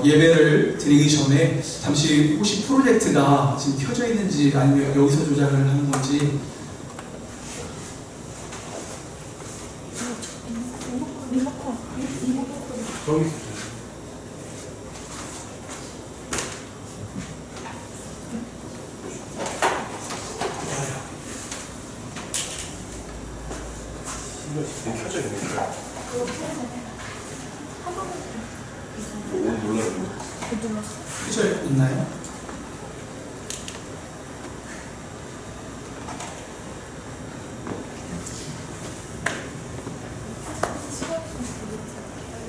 예배를 드리기 전에 잠시 혹시 프로젝트가 지금 켜져 있는지 아니면 여기서 조작을 하는 건지 켜져 있는 거야. 켜져 있나요?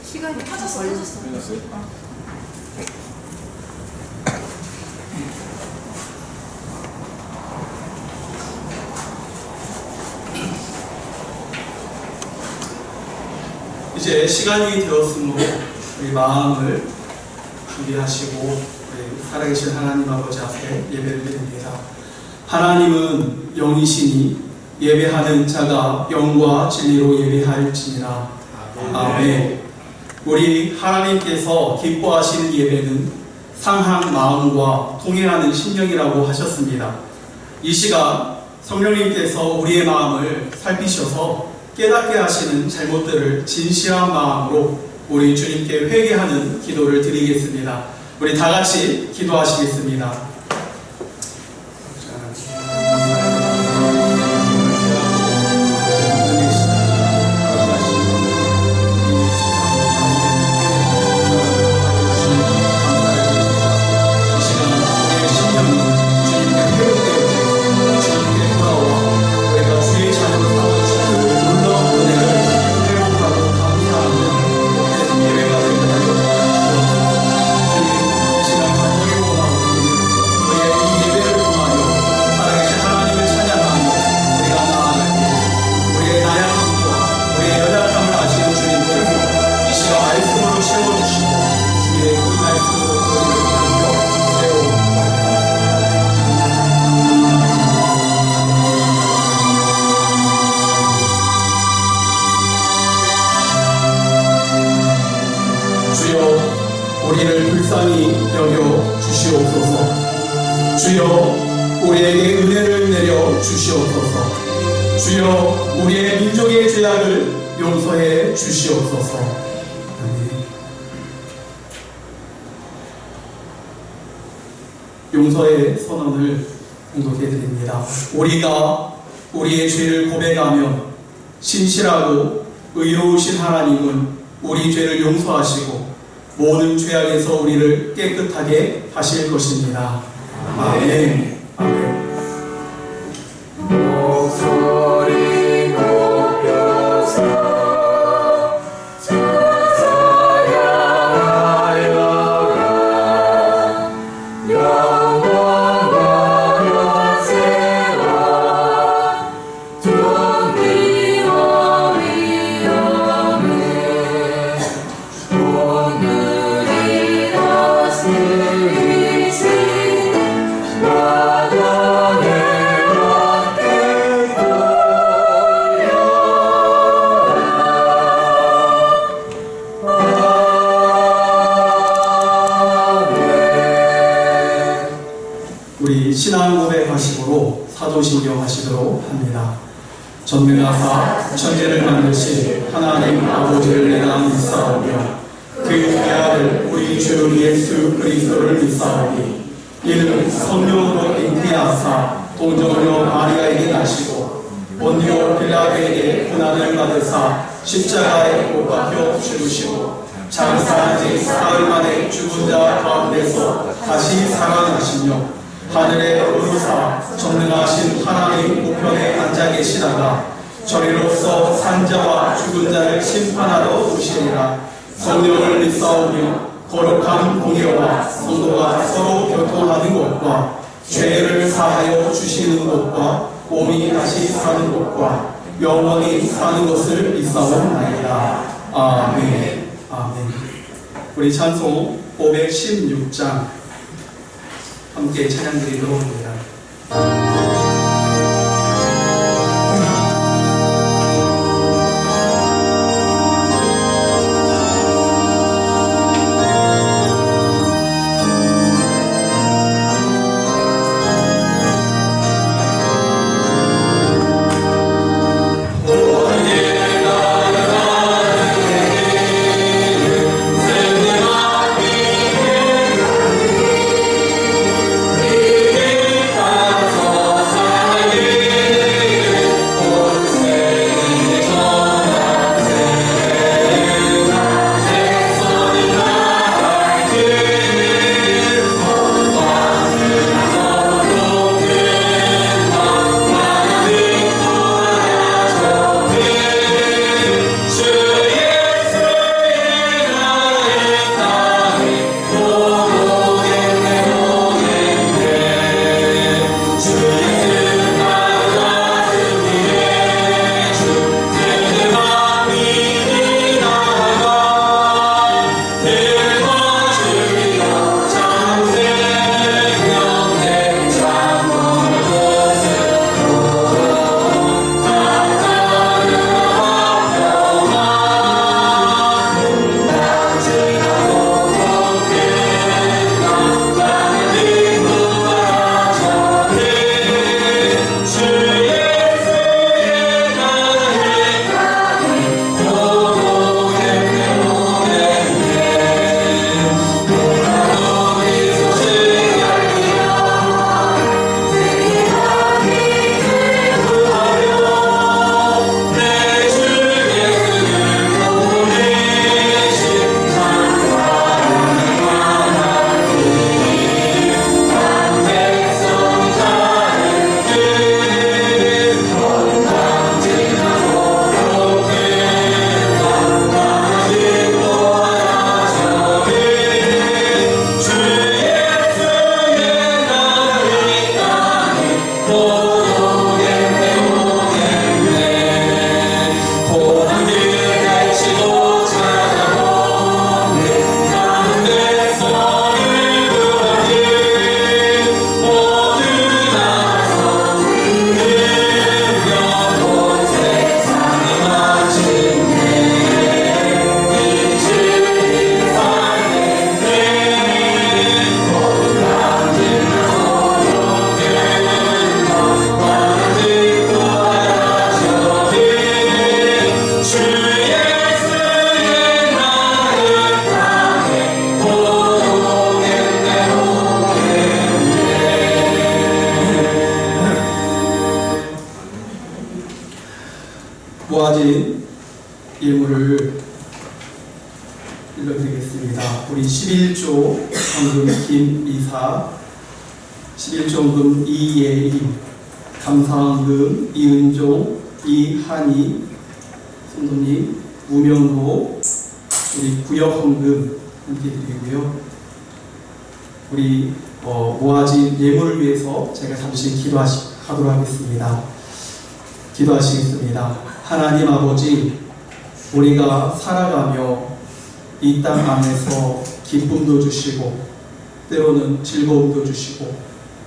시간이 켜졌어요. 이제 시간이 되었으므로 우리 마음을 준비하시고 우리 살아계신 하나님 아버지 앞에 예배를 드립니다. 하나님은 영이시니 예배하는 자가 영과 진리로 예배할지니라. 아멘. 우리 하나님께서 기뻐하시는 예배는 상한 마음과 통행하는 심령이라고 하셨습니다. 이 시간 성령님께서 우리의 마음을 살피셔서 깨닫게 하시는 잘못들을 진실한 마음으로 우리 주님께 회개하는 기도를 드리겠습니다. 우리 다 같이 기도하시겠습니다. 우리를 불쌍히 여겨 주시옵소서. 주여 우리에게 은혜를 내려 주시옵소서. 주여 우리의 민족의 죄악을 용서해 주시옵소서. 아멘. 용서의 선언을 공독해 드립니다. 우리가 우리의 죄를 고백하면 신실하고 의로우신 하나님은 우리 죄를 용서하시고 모든 죄악에서 우리를 깨끗하게 하실 것입니다. 아멘. 아멘. 목소리 높여서 우리 신앙 고백하심으로 사도신경 하시도록 합니다. 전능하사 천지를 만드신 하나님 아버지를 내가 믿사오며 그의 아들 우리 주 예수 그리스도를 믿사오니 이는 성령으로 잉태하사 동정녀 마리아에게 나시고 본디오 빌라도에게 고난을 받으사 십자가에 못 박혀 죽으시고 장사한 지 사흘 만에 죽은 자 가운데서 다시 살아나시며 하늘에 오르사 전능하신 하나님 우편에 앉아 계시다가 저리로서 산자와 죽은 자를 심판하러 오시리라. 성령을 믿사오며 거룩한 공예와 성도가 서로 교통하는 것과 죄를 사하여 주시는 것과 몸이 다시 사는 것과 영원히 사는 것을 믿사옵나이다. 아멘. 아멘. 우리 찬송 516장 함께 찬양드리도록 합니다. 모아진 예물을 읽어드리겠습니다. 우리 11조 헌금 김이사, 11조 헌금 이예희, 감사헌금 이은종, 이한희 성도님, 무명호, 우리 구역헌금 함께 드리고요. 우리 모아진 예물을 위해서 제가 잠시 기도하도록 하겠습니다. 기도하시겠습니다. 하나님 아버지, 우리가 살아가며 이 땅 안에서 기쁨도 주시고 때로는 즐거움도 주시고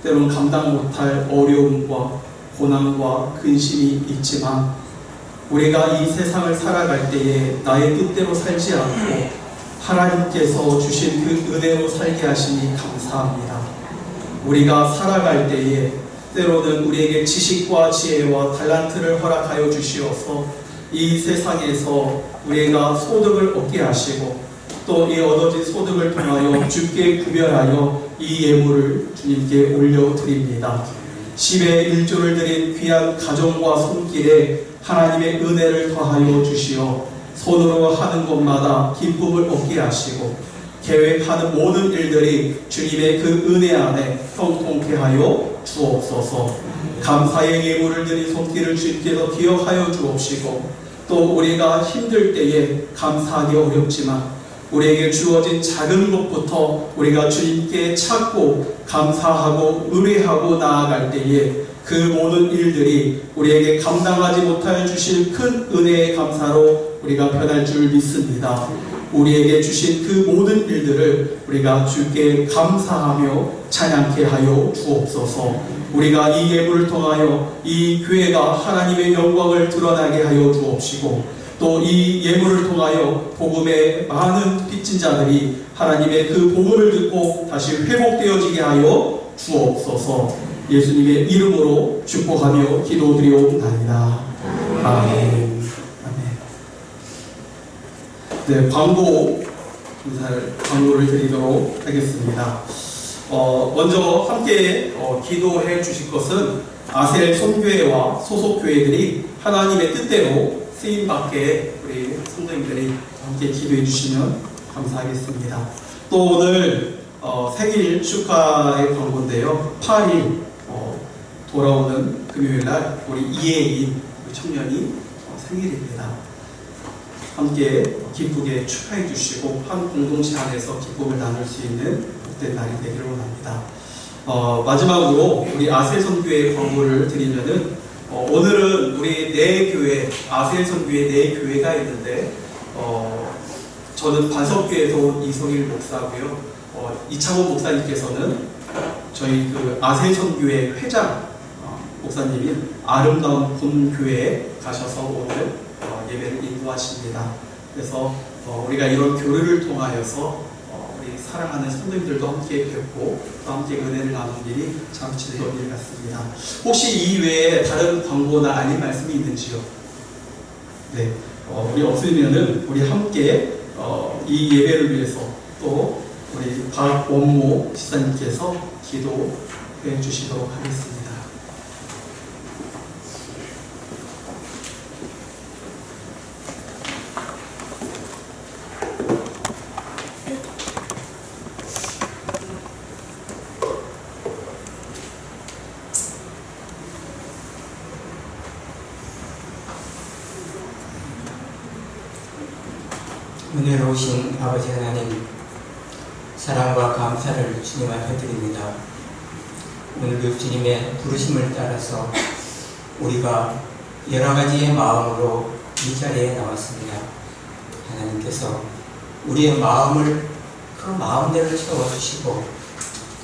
때로는 감당 못할 어려움과 고난과 근심이 있지만 우리가 이 세상을 살아갈 때에 나의 뜻대로 살지 않고 하나님께서 주신 그 은혜로 살게 하시니 감사합니다. 우리가 살아갈 때에 때로는 우리에게 지식과 지혜와 달란트를 허락하여 주시어서 이 세상에서 우리가 소득을 얻게 하시고 또 이 얻어진 소득을 통하여 주께 구별하여 이 예물을 주님께 올려드립니다. 10의 1조를 드린 귀한 가정과 손길에 하나님의 은혜를 더하여 주시어 손으로 하는 것마다 기쁨을 얻게 하시고 계획하는 모든 일들이 주님의 그 은혜 안에 형통케 하여 주옵소서. 감사의 예물을 드린 손길을 주님께서 기억하여 주옵시고 또 우리가 힘들 때에 감사하기 어렵지만 우리에게 주어진 작은 것부터 우리가 주님께 찾고 감사하고 의뢰하고 나아갈 때에 그 모든 일들이 우리에게 감당하지 못하여 주실 큰 은혜의 감사로 우리가 변할 줄 믿습니다. 우리에게 주신 그 모든 일들을 우리가 주께 감사하며 찬양케 하여 주옵소서. 우리가 이 예물을 통하여 이 교회가 하나님의 영광을 드러나게 하여 주옵시고 또 이 예물을 통하여 복음의 많은 빚진 자들이 하나님의 그 복음을 듣고 다시 회복되어지게 하여 주옵소서. 예수님의 이름으로 축복하며 기도드리옵나이다. 아멘. 네, 광고를 드리도록 하겠습니다. 먼저 함께 기도해 주실 것은 아셀 손교회와 소속 교회들이 하나님의 뜻대로 쓰임받게 우리 성도님들이 함께 기도해 주시면 감사하겠습니다. 또 오늘 생일 축하의 광고인데요. 8일 돌아오는 금요일날 우리 이혜인 청년이 생일입니다. 함께 기쁘게 축하해 주시고 한 공동체 안에서 기쁨을 나눌 수 있는 복된 날이 되기를 원합니다. 마지막으로 우리 아셀선교회 광고를 드리면은 오늘은 우리 네 교회, 아셀선교회 네 교회가 있는데 저는 반석교회에서 온 이성일 목사고요. 이창원 목사님께서는 저희 그 아셀선교회 회장 목사님인 아름다운 본교회에 가셔서 오늘 예배를 인도하십니다. 그래서 우리가 이런 교류를 통하여서 우리 사랑하는 성도님들도 함께 뵙고 또 함께 은혜를 나누는 일이 참 즐거운 일 같습니다. 혹시 이 외에 다른 광고나 아닌 말씀이 있는지요? 네, 우리 없으면은 우리 함께 이 예배를 위해서 또 우리 박원모 지사님께서 기도해 주시도록 하겠습니다. 은혜로우신 아버지 하나님, 사랑과 감사를 주님 앞에 드립니다. 오늘도 주님의 부르심을 따라서 우리가 여러 가지의 마음으로 이 자리에 나왔습니다. 하나님께서 우리의 마음을 그 마음대로 채워주시고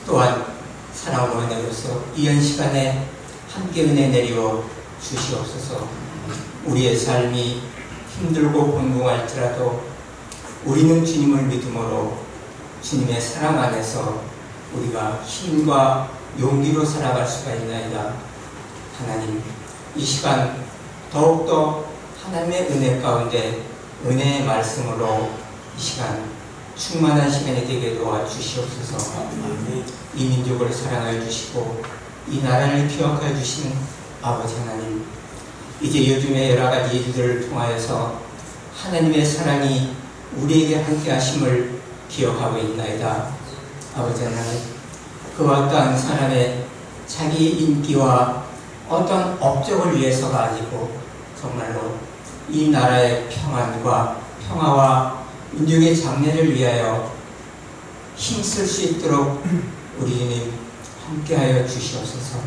또한 사랑과 은혜로서 이런 시간에 함께 은혜 내리어 주시옵소서. 우리의 삶이 힘들고 곤궁할지라도 우리는 주님을 믿음으로 주님의 사랑 안에서 우리가 힘과 용기로 살아갈 수가 있나이다. 하나님, 이 시간 더욱더 하나님의 은혜 가운데 은혜의 말씀으로 이 시간 충만한 시간이 되게 도와주시옵소서. 이 민족을 사랑하여 주시고 이 나라를 기억하여 주신 아버지 하나님, 이제 요즘의 여러 가지 일들을 통하여서 하나님의 사랑이 우리에게 함께 하심을 기억하고 있나이다. 아버지 하나님, 그와 어떠한 사람의 자기 인기와 어떤 업적을 위해서가 아니고 정말로 이 나라의 평화와 민족의 장래를 위하여 힘쓸 수 있도록 우리 주님 함께하여 주시옵소서.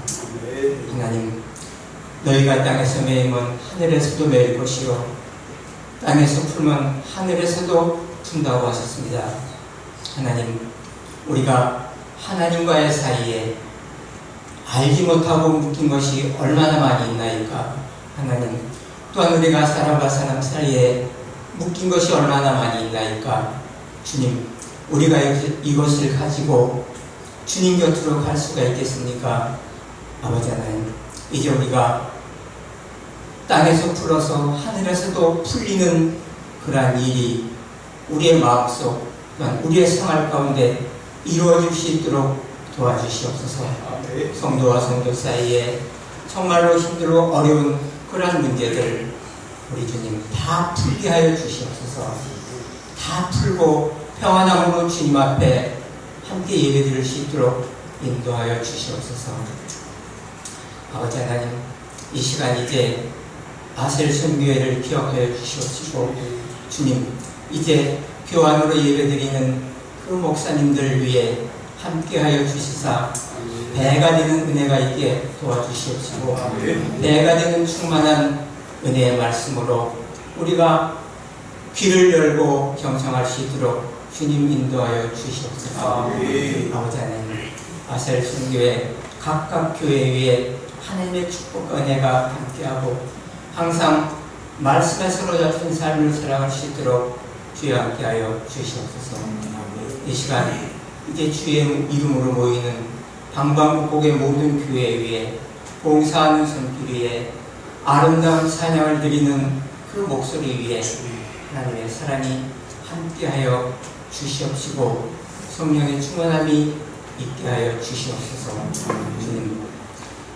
하나님, 너희가 땅에서 매이면 하늘에서도 매일 것이요 땅에서 풀면 하늘에서도 푼다고 하셨습니다. 하나님, 우리가 하나님과의 사이에 알지 못하고 묶인 것이 얼마나 많이 있나이까. 하나님, 또한 우리가 사람과 사람 사이에 묶인 것이 얼마나 많이 있나이까. 주님, 우리가 이것을 가지고 주님 곁으로 갈 수가 있겠습니까? 아버지 하나님, 이제 우리가 땅에서 풀어서 하늘에서도 풀리는 그러한 일이 우리의 마음속, 또한 우리의 생활 가운데 이루어질 수 있도록 도와주시옵소서. 성도와 성도 사이에 정말로 힘들고 어려운 그러한 문제들 우리 주님 다 풀게 하여 주시옵소서. 다 풀고 평안함으로 주님 앞에 함께 예배드릴 수 있도록 인도하여 주시옵소서. 아버지 하나님, 이 시간 이제 아셀 선교회를 기억하여 주시옵시고, 주님, 이제 교환으로 예배드리는 그 목사님들 위해 함께하여 주시사 배가 되는 은혜가 있게 도와주시옵시고, 배가 되는 충만한 은혜의 말씀으로 우리가 귀를 열고 경청할 수 있도록 주님 인도하여 주시옵소서. 아버지 하나님, 아셀 선교회 각각 교회 위에 하나님의 축복 은혜가 함께하고 항상 말씀에 사로잡힌 삶을 살아갈 수 있도록 주여 함께하여 주시옵소서. 이 시간 이제 주의 이름으로 모이는 방방곡곡의 모든 교회 위에 봉사하는 손길 위에 아름다운 찬양을 드리는 그 목소리 위에 하나님의 사랑이 함께하여 주시옵시고 성령의 충만함이 있게 하여 주시옵소서. 주님,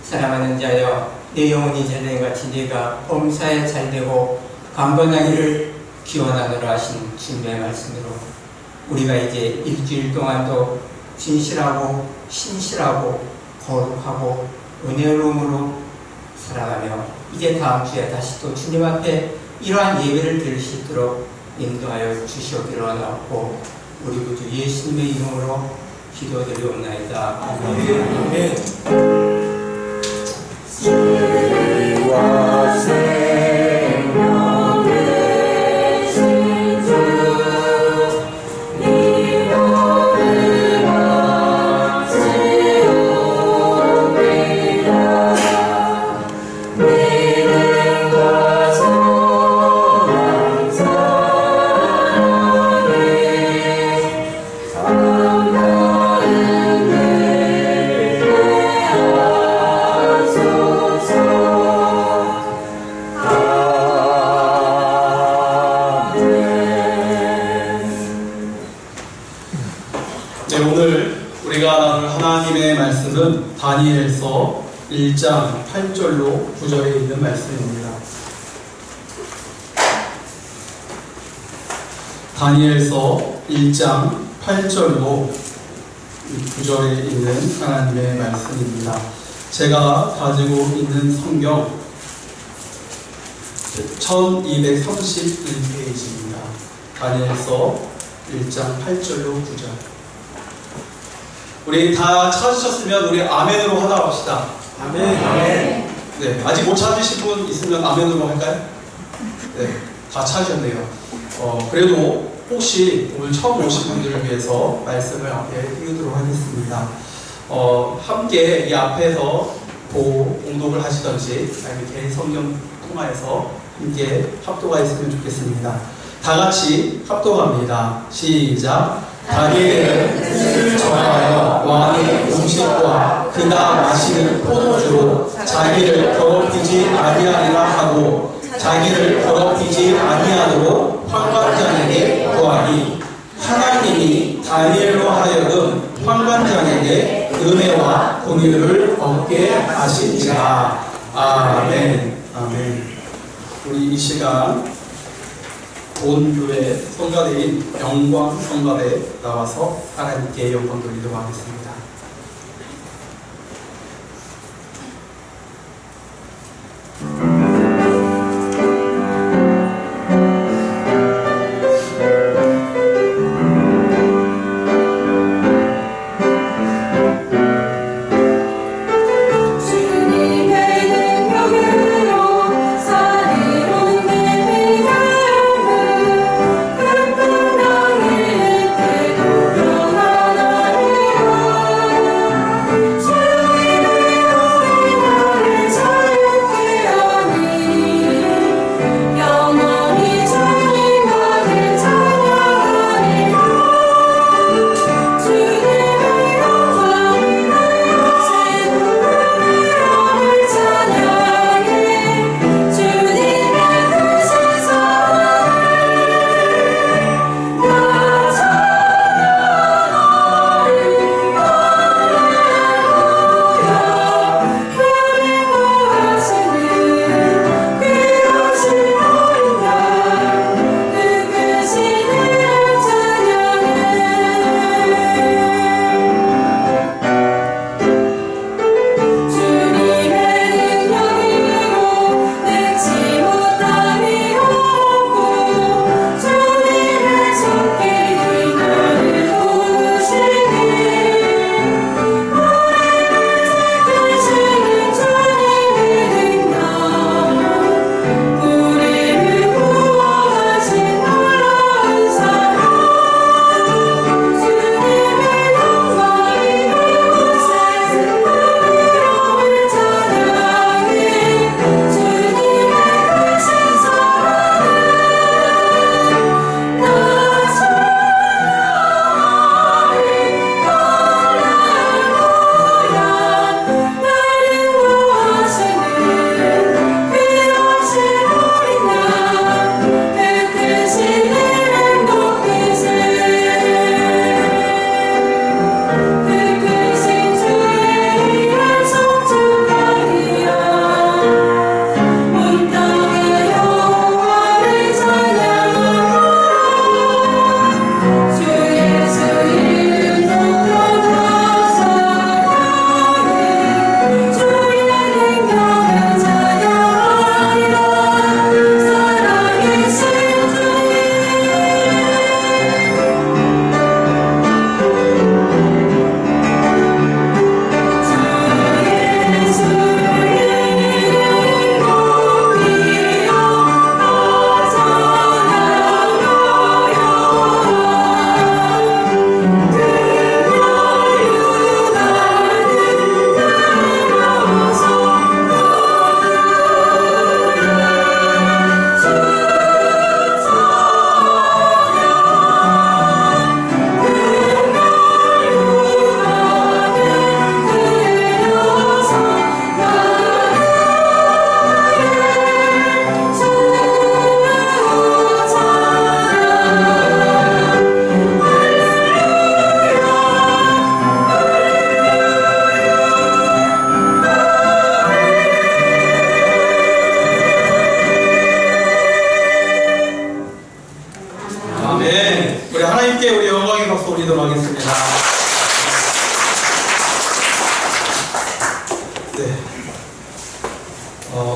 사랑하는 자여, 내 영혼이 잘된같이 네가 범사에 잘되고 강건하기를 기원하노라 하신 주님의 말씀으로 우리가 이제 일주일 동안도 진실하고 신실하고 거룩하고 은혜로움으로 살아가며 이제 다음 주에 다시 또 주님 앞에 이러한 예배를 드릴 수 있도록 인도하여 주시옵기를 원하옵고 우리 구주 예수님의 이름으로 기도드리옵나이다. 아멘. 지혜와 생명 되신 주 이름을 박지옵니다. 믿음과 소망 사랑에 감사는 네, 오늘 우리가 나눌 하나님의 말씀은 다니엘서 1장 8절로 9절에 있는 말씀입니다. 다니엘서 1장 8절로 9절에 있는 하나님의 말씀입니다. 제가 가지고 있는 성경 1231페이지입니다. 다니엘서 1장 8절로 9절. 우리 다 찾으셨으면 우리 아멘으로 하나 합시다. 아멘. 아멘. 네, 아직 못 찾으신 분 있으면 아멘으로 할까요? 네, 다 찾으셨네요. 그래도 혹시 오늘 처음 오신 분들을 위해서 말씀을 앞에 띄우도록 하겠습니다. 함께 이 앞에서 봉독을 하시던지 아니면 개인 성경 통화해서 함께 합독가 있으면 좋겠습니다. 다 같이 합독합니다. 시작. 다니엘은 뜻을 정하여 왕의 음식과 그가 마시는 포도주로 자기를 더럽히지 아니하리라 하고 자기를 더럽히지 아니하도록 환관장에게 구하니 하나님이 다니엘로 하여금 환관장에게 은혜와 공유를 얻게 하시니라. 아멘. 아멘. 우리 이 시간 온 교회 성가대인 영광 성가대에 나와서 하나님께 영광 돌리도록 하겠습니다.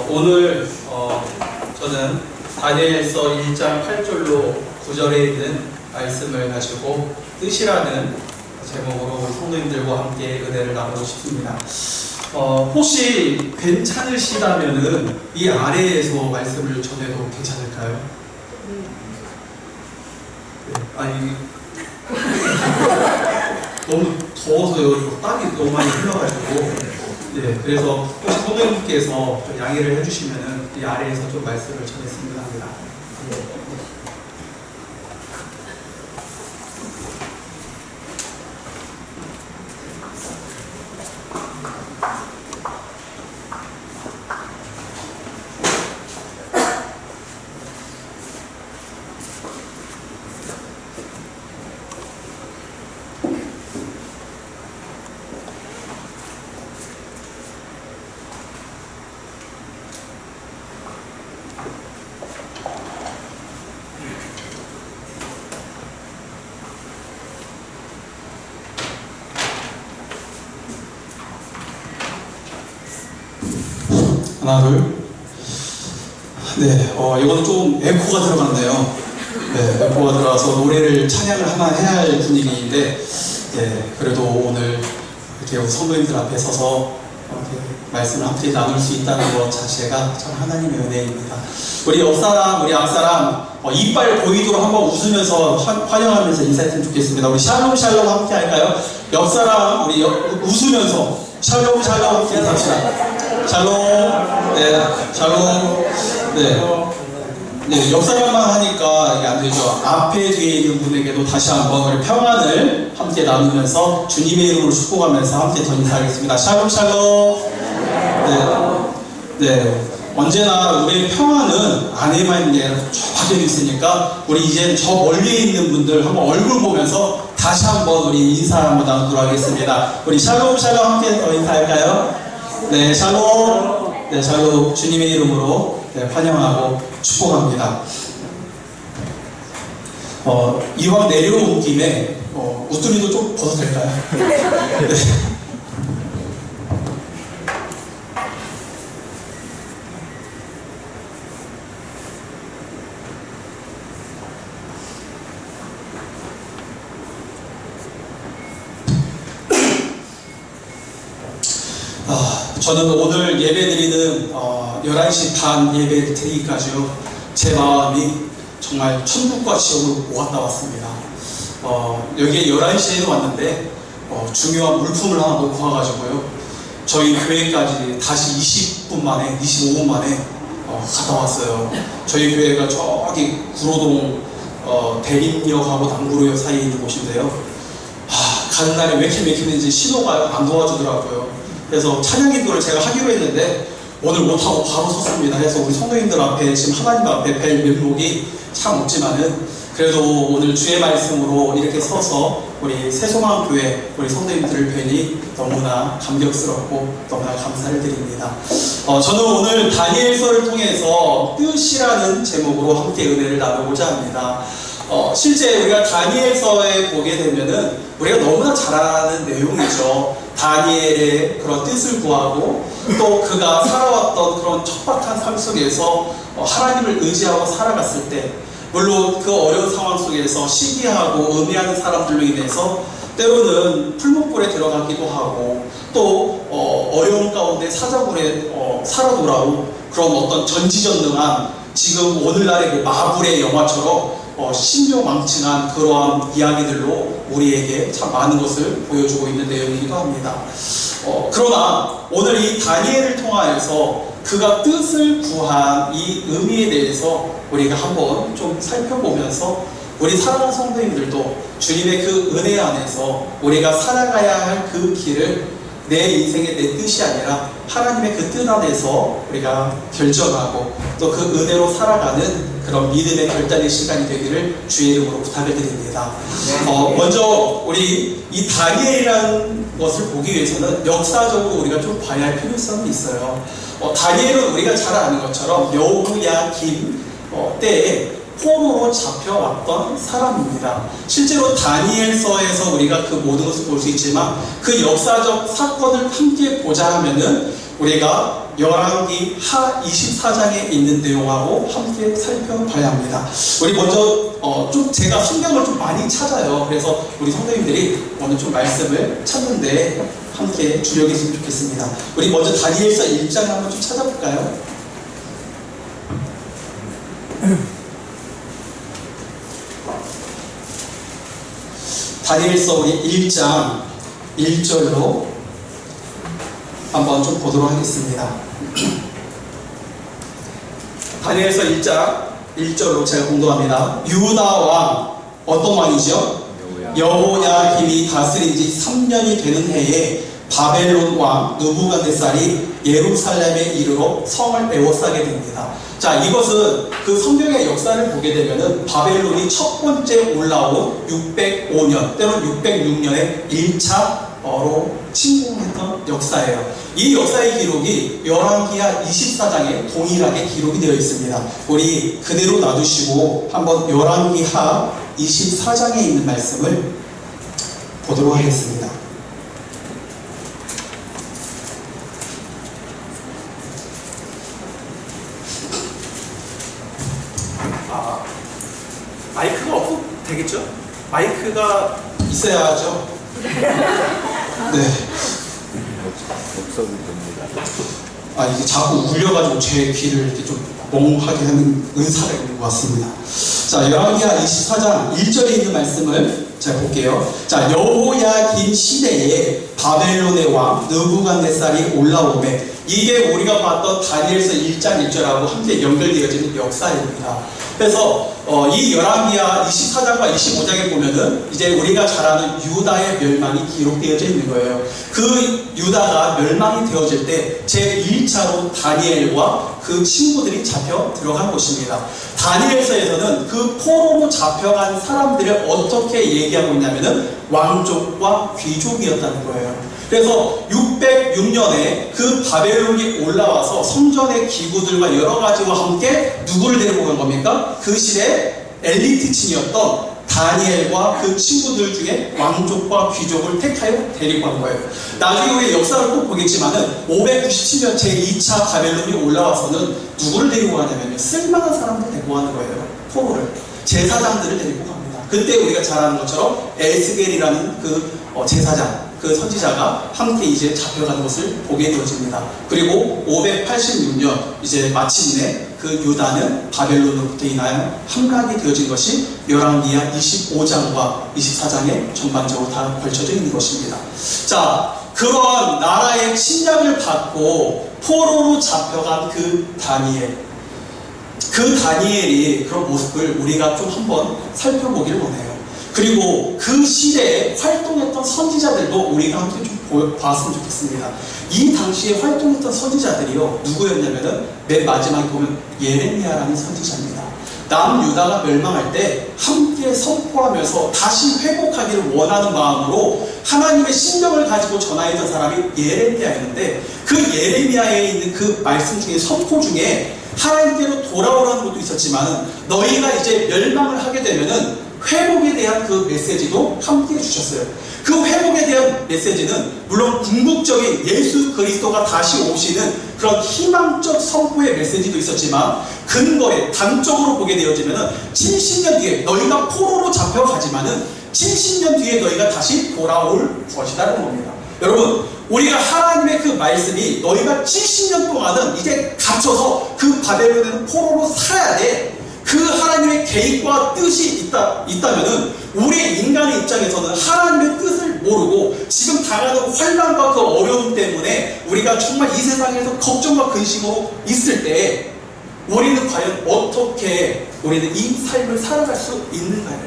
오늘 저는 다니엘서 1장 8절로 9절에 있는 말씀을 가지고 뜻이라는 제목으로 성도님들과 함께 은혜를 나누고 싶습니다. 혹시 괜찮으시다면은 이 아래에서 말씀을 전해도 괜찮을까요? 네, 아니 너무 더워서요. 땀이 너무 많이 흘러가지고 네, 그래서 혹시 성도님께서 좀 양해를 해주시면은 이 아래에서 좀 말씀을 전했으면 합니다. 하나, 둘. 네, 이거는 좀 에코가 들어갔네요. 네, 에코가 들어가서 노래를 찬양을 하나 해야 할 분위기인데, 네, 그래도 오늘 이렇게 성도님들 앞에 서서 이렇게 말씀을 함께 나눌 수 있다는 것 자체가 참 하나님의 은혜입니다. 우리 옆사람, 우리 앞사람, 이빨 보이도록 한번 웃으면서 환영하면서 인사했으면 좋겠습니다. 우리 샬롬 샬롬 함께 할까요? 옆사람, 우리 웃으면서 샬롬 샬롬 함께 인사합시다. 샬롬, 네, 샬롬, 네. 네, 옆사람만 하니까 이게 안 되죠. 앞에 뒤에 있는 분에게도 다시 한번 우리 평안을 함께 나누면서 주님의 이름으로 축복하면서 함께 더 인사하겠습니다. 샬롬 샬롬. 네. 언제나 우리의 평안은 안에만 있는 게 아니라 저 밖에도 있으니까 우리 이제 저 멀리 있는 분들 한번 얼굴 보면서 다시 한번 우리 인사 한번 나누도록 하겠습니다. 우리 샬롬 샬롬 함께 더 인사할까요? 네, 샬롬. 네, 샬롬. 주님의 이름으로 네, 환영하고 축복합니다. 이왕 내려온 김에 웃두리도 좀 벗어도 될까요? 네. 저는 오늘 예배드리는 11시 반 예배 드리기까지요, 제 마음이 정말 천국과 지옥을 오갔다 왔습니다. 여기에 11시에 왔는데 중요한 물품을 하나 놓고 와가지고요, 저희 교회까지 다시 20분 만에 25분 만에 갔다 왔어요. 저희 교회가 저기 구로동 대림역하고 남구로역 사이에 있는 곳인데요, 가는 날에 왜 이렇게 막히는지 신호가 안 도와주더라고요. 그래서 찬양 인도를 제가 하기로 했는데 오늘 못하고 바로 섰습니다. 그래서 우리 성도님들 앞에 지금 하나님 앞에 뵐 면목이 참 없지만은 그래도 오늘 주의 말씀으로 이렇게 서서 우리 새소망교회 우리 성도님들을 뵈니 너무나 감격스럽고 너무나 감사를 드립니다. 저는 오늘 다니엘서를 통해서 뜻이라는 제목으로 함께 은혜를 나누고자 합니다. 실제 우리가 다니엘서에 보게 되면은 우리가 너무나 잘 아는 내용이죠. 다니엘의 그런 뜻을 구하고 또 그가 살아왔던 그런 척박한 삶 속에서 하나님을 의지하고 살아갔을 때, 물론 그 어려운 상황 속에서 시기하고 음해하는 사람들로 인해서 때로는 풀목불에 들어가기도 하고 또 어려운 가운데 사자굴에 살아 돌아온 그런 어떤 전지전능한, 지금 오늘날의 그 마블의 영화처럼 신묘망측한 그러한 이야기들로 우리에게 참 많은 것을 보여주고 있는 내용이기도 합니다. 그러나 오늘 이 다니엘을 통하여서 그가 뜻을 구한 이 의미에 대해서 우리가 한번 좀 살펴보면서 우리 사랑하는 성도님들도 주님의 그 은혜 안에서 우리가 살아가야 할 그 길을 내 인생의 내 뜻이 아니라 하나님의 그 뜻 안에서 우리가 결정하고 또 그 은혜로 살아가는 그런 믿음의 결단의 시간이 되기를 주의 이름으로 부탁을 드립니다. 먼저 우리 이 다니엘이라는 것을 보기 위해서는 역사적으로 우리가 좀 봐야 할 필요성이 있어요. 다니엘은 우리가 잘 아는 것처럼 여호야김 때에 포로로 잡혀왔던 사람입니다. 실제로 다니엘서에서 우리가 그 모든 것을 볼 수 있지만 그 역사적 사건을 함께 보자 하면은 우리가 열왕기 하 24장에 있는 내용하고 함께 살펴봐야 합니다. 우리 먼저 좀 제가 성경을 좀 많이 찾아요. 그래서 우리 성도님들이 오늘 좀 말씀을 찾는데 함께 주력했으면 좋겠습니다. 우리 먼저 다니엘서 1장 한번 좀 찾아볼까요? 다니엘서 우리 1장 1절로 한번 좀 보도록 하겠습니다. 다니엘서 1장 1절로 제가 공독합니다. 유다 왕, 어떤 왕이죠? 여호야김이 다스린 지 3년이 되는 해에 바벨론 왕 느부갓네살이 예루살렘에 이르러 성을 에워싸게 됩니다. 자, 이것은 그 성경의 역사를 보게 되면은 바벨론이 첫 번째 올라온 605년 때로는 606년에 1차로 침공했던 역사예요. 이 역사의 기록이 열왕기하 24장에 동일하게 기록이 되어 있습니다. 우리 그대로 놔두시고 한번 열왕기하 24장에 있는 말씀을 보도록 하겠습니다. 마이크가 있어야죠. 네. 이게 자꾸 울려가지고 제 귀를 이렇게 좀 멍하게 하는 은사가 있는 것 같습니다. 자, 열왕기하 24장 1절에 있는 말씀을 제가 볼게요. 자, 여호야긴 시대에 바벨론의 왕 느부갓네살이 올라오매, 이게 우리가 봤던 다니엘서 1장 1절하고 함께 연결되어지는 역사입니다. 그래서 이 열왕기하 24장과 25장에 보면은 이제 우리가 잘 아는 유다의 멸망이 기록되어져 있는 거예요. 그 유다가 멸망이 되어질 때 제1차로 다니엘과 그 친구들이 잡혀 들어간 곳입니다. 다니엘서에서는 그 포로로 잡혀간 사람들을 어떻게 얘기하고 있냐면은 왕족과 귀족이었다는 거예요. 그래서 606년에 그 바벨론이 올라와서 성전의 기구들과 여러 가지와 함께 누구를 데리고 간 겁니까? 그 시대 엘리트층이었던 다니엘과 그 친구들 중에 왕족과 귀족을 택하여 데리고 간 거예요. 나중에 우리 역사를 또 보겠지만은 597년 제2차 바벨론이 올라와서는 누구를 데리고 가냐면요, 쓸만한 사람들 데리고 가는 거예요. 포로를, 제사장들을 데리고 갑니다. 그때 우리가 잘 아는 것처럼 에스겔이라는 그 제사장, 그 선지자가 함께 이제 잡혀가는 것을 보게 되어집니다. 그리고 586년 이제 마침내 그 유다는 바벨론으로부터 인하여 함락이 되어진 것이 열왕기하 25장과 24장에 전반적으로 다 걸쳐져 있는 것입니다. 자, 그러한 나라의 침략을 받고 포로로 잡혀간 그 다니엘, 그 다니엘이 그런 모습을 우리가 좀 한번 살펴보기를 원해요. 그리고 그 시대에 활동했던 선지자들도 우리가 함께 좀 봤으면 좋겠습니다. 이 당시에 활동했던 선지자들이요, 누구였냐면은 맨 마지막에 보면 예레미야라는 선지자입니다. 남유다가 멸망할 때 함께 선포하면서 다시 회복하기를 원하는 마음으로 하나님의 신령을 가지고 전하였던 사람이 예레미야였는데, 그 예레미야에 있는 그 말씀 중에, 선포 중에 하나님께로 돌아오라는 것도 있었지만, 너희가 이제 멸망을 하게 되면은 회복에 대한 그 메시지도 함께 주셨어요. 그 회복에 대한 메시지는 물론 궁극적인 예수 그리스도가 다시 오시는 그런 희망적 선포의 메시지도 있었지만, 근거에 단적으로 보게 되어지면 70년 뒤에 너희가 포로로 잡혀가지만은 70년 뒤에 너희가 다시 돌아올 것이라는 겁니다. 여러분, 우리가 하나님의 그 말씀이 너희가 70년 동안은 이제 갇혀서 그 바벨론에는 포로로 살아야 돼, 그 하나님의 계획과 뜻이 있다면은 우리 인간의 입장에서는 하나님의 뜻을 모르고 지금 당하는 환난과 그 어려움 때문에 우리가 정말 이 세상에서 걱정과 근심으로 있을 때 우리는 과연 어떻게 우리는 이 삶을 살아갈 수 있는가요?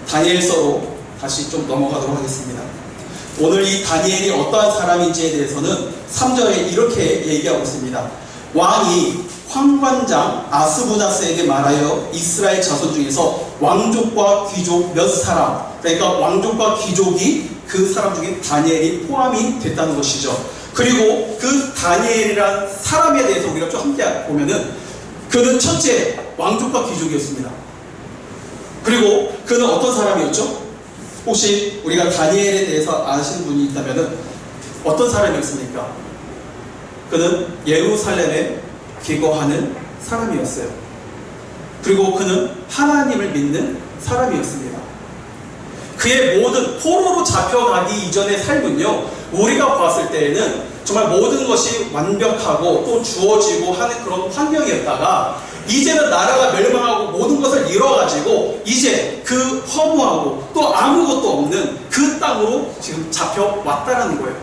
다니엘서로 다시 좀 넘어가도록 하겠습니다. 오늘 이 다니엘이 어떠한 사람인지에 대해서는 3절에 이렇게 얘기하고 있습니다. 왕이 황관장 아스부다스에게 말하여 이스라엘 자손 중에서 왕족과 귀족 몇 사람, 그러니까 왕족과 귀족이 그 사람 중에 다니엘이 포함이 됐다는 것이죠. 그리고 그 다니엘이란 사람에 대해서 우리가 좀 함께 보면은, 그는 첫째 왕족과 귀족이었습니다. 그리고 그는 어떤 사람이었죠? 혹시 우리가 다니엘에 대해서 아시는 분이 있다면 어떤 사람이었습니까? 그는 예루살렘에 기거하는 사람이었어요. 그리고 그는 하나님을 믿는 사람이었습니다. 그의 모든 포로로 잡혀가기 이전의 삶은요, 우리가 봤을 때에는 정말 모든 것이 완벽하고 또 주어지고 하는 그런 환경이었다가, 이제는 나라가 멸망하고 모든 것을 잃어가지고 이제 그 허무하고 또 아무것도 없는 그 땅으로 지금 잡혀왔다라는 거예요.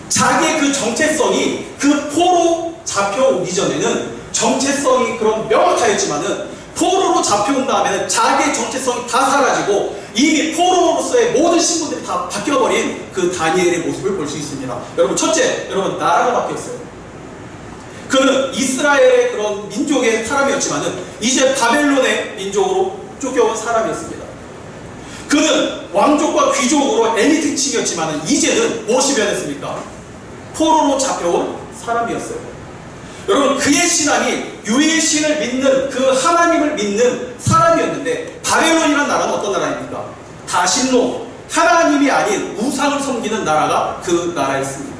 자기의 그 정체성이, 그 포로 잡혀오기 전에는 정체성이 그런 명확하였지만은 포로로 잡혀온 다음에는 자기의 정체성이 다 사라지고 이미 포로로서의 모든 신분들이 다 바뀌어버린 그 다니엘의 모습을 볼 수 있습니다. 여러분, 첫째, 여러분, 나라가 바뀌었어요. 그는 이스라엘의 그런 민족의 사람이었지만은 이제 바벨론의 민족으로 쫓겨온 사람이었습니다. 그는 왕족과 귀족으로 엘리트층이었지만은 이제는 무엇이 변했습니까? 포로로 잡혀온 사람이었어요. 여러분, 그의 신앙이 유일신을 믿는, 그 하나님을 믿는 사람이었는데, 바벨론이라는 나라는 어떤 나라입니까? 다신로, 하나님이 아닌 우상을 섬기는 나라가 그 나라였습니다.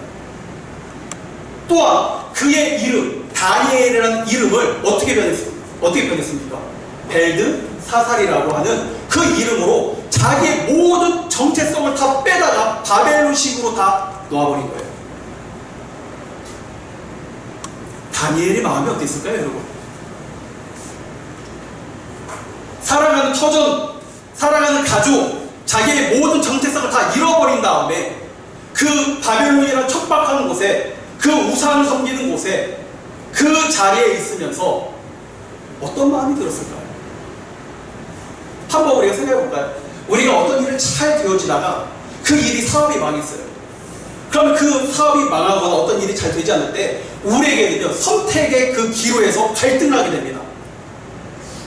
또한 그의 이름 다니엘이라는 이름을 어떻게 변했습니까? 벨드사살이라고 하는 그 이름으로 자기의 모든 정체성을 다 빼다가 바벨론식으로 다 놓아버린 거예요. 다니엘의 마음이 어땠을까요, 여러분? 살아가는 터전, 살아가는 가족, 자기의 모든 정체성을 다 잃어버린 다음에 그 바벨론이라는 척박한 곳에, 그 우상을 섬기는 곳에, 그 자리에 있으면서 어떤 마음이 들었을까요? 한번 우리가 생각해 볼까요? 우리가 어떤 일을 잘 되어지다가 그 일이 사업이 망했어요. 그럼 그 사업이 망하거나 어떤 일이 잘 되지 않을 때 우리에게는요, 선택의 그 기로에서 갈등하게 됩니다.